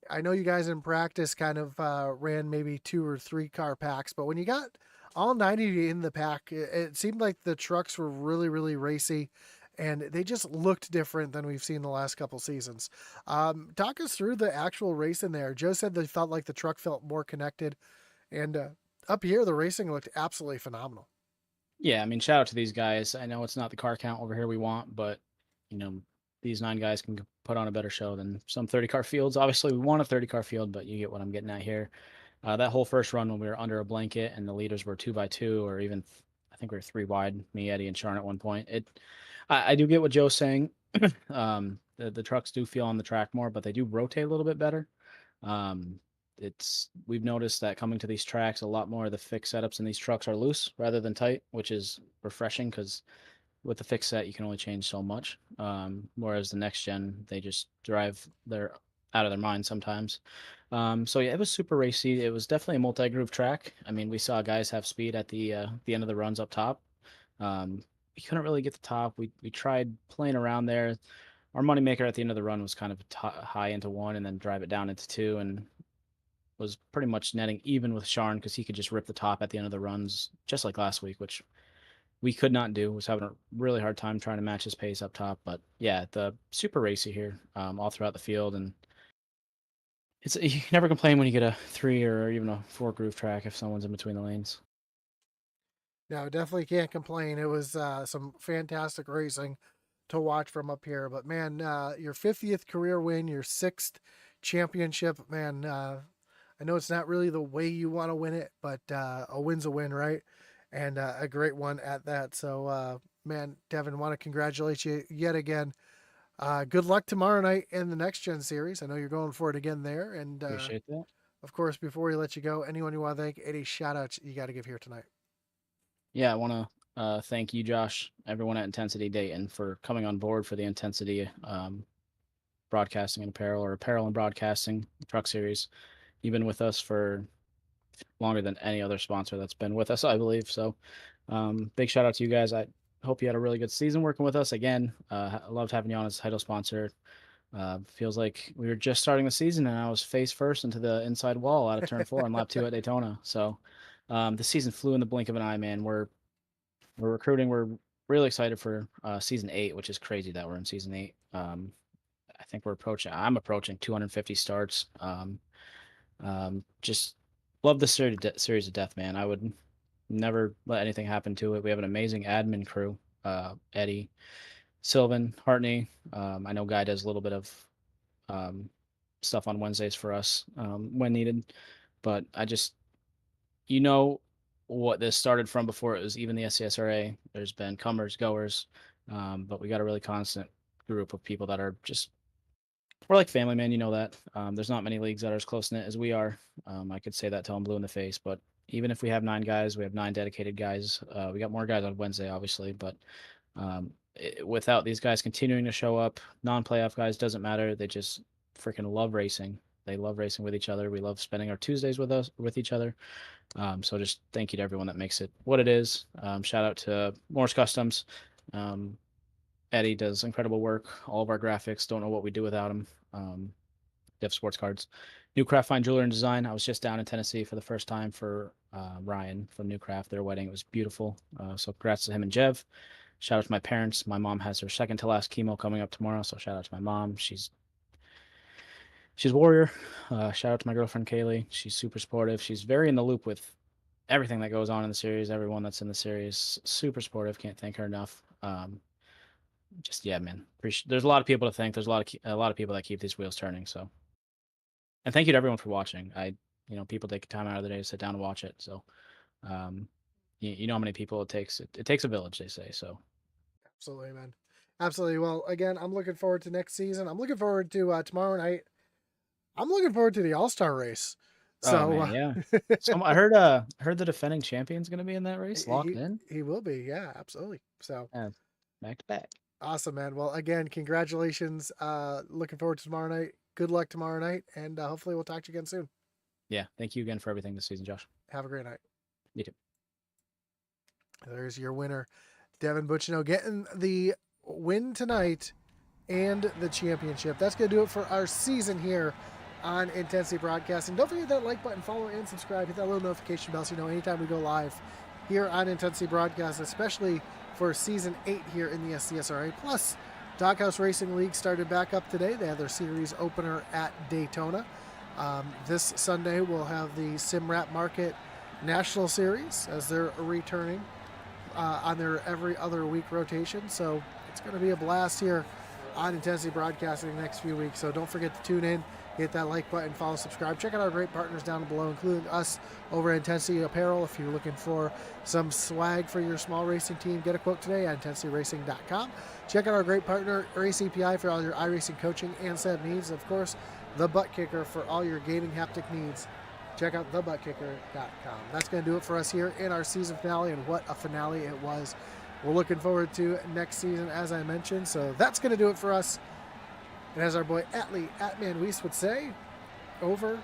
I know you guys in practice kind of ran maybe 2 or 3 car packs, but when you got all 90 in the pack, it seemed like the trucks were really, really racy, and they just looked different than we've seen the last couple seasons. Talk us through the actual race in there. Joe said they felt like the truck felt more connected, and up here, the racing looked absolutely phenomenal. Yeah, I mean, shout out to these guys. I know it's not the car count over here we want, but these 9 guys can put on a better show than some 30-car fields. Obviously, we want a 30-car field, but you get what I'm getting at here. That whole first run when we were under a blanket and the leaders were 2 by 2, or even I think we were 3 wide, me, Eddie, and Sharn at one point. I do get what Joe's saying. The trucks do feel on the track more, but they do rotate a little bit better. We've noticed that coming to these tracks, a lot more of the fixed setups in these trucks are loose rather than tight, which is refreshing because with the fixed set you can only change so much. Whereas the next gen, they just drive out of their mind sometimes. So yeah, it was super racy. It was definitely a multi-groove track. I mean, we saw guys have speed at the end of the runs up top. We couldn't really get the top. We tried playing around there. Our moneymaker at the end of the run was kind of high into 1 and then drive it down into 2, and was pretty much netting even with Sharn because he could just rip the top at the end of the runs, just like last week, which we could not do. Was having a really hard time trying to match his pace up top. But yeah, the super racy here all throughout the field, and you can never complain when you get a 3 or even a 4 groove track if someone's in between the lanes. No, definitely can't complain. It was some fantastic racing to watch from up here. But man, your 50th career win, your 6th championship, man. I know it's not really the way you want to win it, but a win's a win, right? And a great one at that. So, man, Devin, want to congratulate you yet again. Good luck tomorrow night in the Next Gen Series. I know you're going for it again there. And Appreciate that. of course, before we let you go, anyone you want to thank, any shout outs you got to give here tonight? Yeah, I want to thank you, Josh, everyone at Intensity Dayton for coming on board for the Intensity Broadcasting and Apparel, or Apparel and Broadcasting Truck Series. You've been with us for longer than any other sponsor that's been with us, I believe. So big shout out to you guys. I hope you had a really good season working with us. Again, I loved having you on as title sponsor. Feels like we were just starting the season and I was face first into the inside wall out of turn 4 on lap 2 at Daytona. So the season flew in the blink of an eye, man. We're recruiting. We're really excited for season 8, which is crazy that we're in season 8. I think I'm approaching 250 starts. Just love the series of death, man. I would never let anything happen to it. We have an amazing admin crew. Eddie, Sylvan, Hartney. I know Guy does a little bit of stuff on Wednesdays for us when needed, but you know what this started from before it was even the SCSRA. There's been comers, goers, but we got a really constant group of people that are just we're like family, man. You know that. There's not many leagues that are as close knit as we are. I could say that till I'm blue in the face, but even if we have 9 guys, we have 9 dedicated guys. We got more guys on Wednesday, obviously, but without these guys continuing to show up, non-playoff guys doesn't matter. They just freaking love racing. They love racing with each other. We love spending our Tuesdays with each other. So just thank you to everyone that makes it what it is. Shout out to Morse Customs. Eddie does incredible work. All of our graphics, don't know what we do without him. Diff Sports Cards. New Craft Fine Jeweler and Design. I was just down in Tennessee for the first time for Ryan from New Craft, their wedding. It was beautiful. So congrats to him and Jev. Shout out to my parents. My mom has her second to last chemo coming up tomorrow. So shout out to my mom. She's a warrior. Shout out to my girlfriend Kaylee. She's super supportive. She's very in the loop with everything that goes on in the series. Everyone that's in the series, super supportive. Can't thank her enough. Just yeah, man. There's a lot of people to thank. There's a lot of people that keep these wheels turning. So, and thank you to everyone for watching. People take time out of their day to sit down and watch it. So, you know how many people it takes. It takes a village, they say. So, Absolutely, man. Absolutely. Well, again, I'm looking forward to next season. I'm looking forward to tomorrow night. I'm looking forward to the All-Star race. So, man, yeah. So I heard the defending champion's going to be in that race, locked in. He will be. Yeah, absolutely. So, back to back. Awesome, man. Well, again, congratulations. Looking forward to tomorrow night. Good luck tomorrow night, and hopefully we'll talk to you again soon. Yeah, thank you again for everything this season, Josh. Have a great night. You too. There's your winner, Devin Butchino, getting the win tonight and the championship. That's going to do it for our season here on Intensity Broadcasting. Don't forget that like button, follow and subscribe. Hit that little notification bell so you know anytime we go live here on Intensity Broadcast, especially for Season 8 here in the SCSRA. Plus, Doghouse Racing League started back up today. They have their series opener at Daytona. This Sunday, we'll have the SimRap Market National Series as they're returning on their every other week rotation. So it's going to be a blast here on Intensity Broadcasting the next few weeks. So don't forget to tune in. Hit that like button, follow, subscribe. Check out our great partners down below, including us over at Intensity Apparel. If you're looking for some swag for your small racing team, get a quote today at intensityracing.com. Check out our great partner, Race API, for all your iRacing coaching and setup needs. Of course, The Butt Kicker for all your gaming haptic needs. Check out thebuttkicker.com. That's going to do it for us here in our season finale, and what a finale it was. We're looking forward to next season, as I mentioned. So that's going to do it for us. And as our boy Atman Weiss would say, over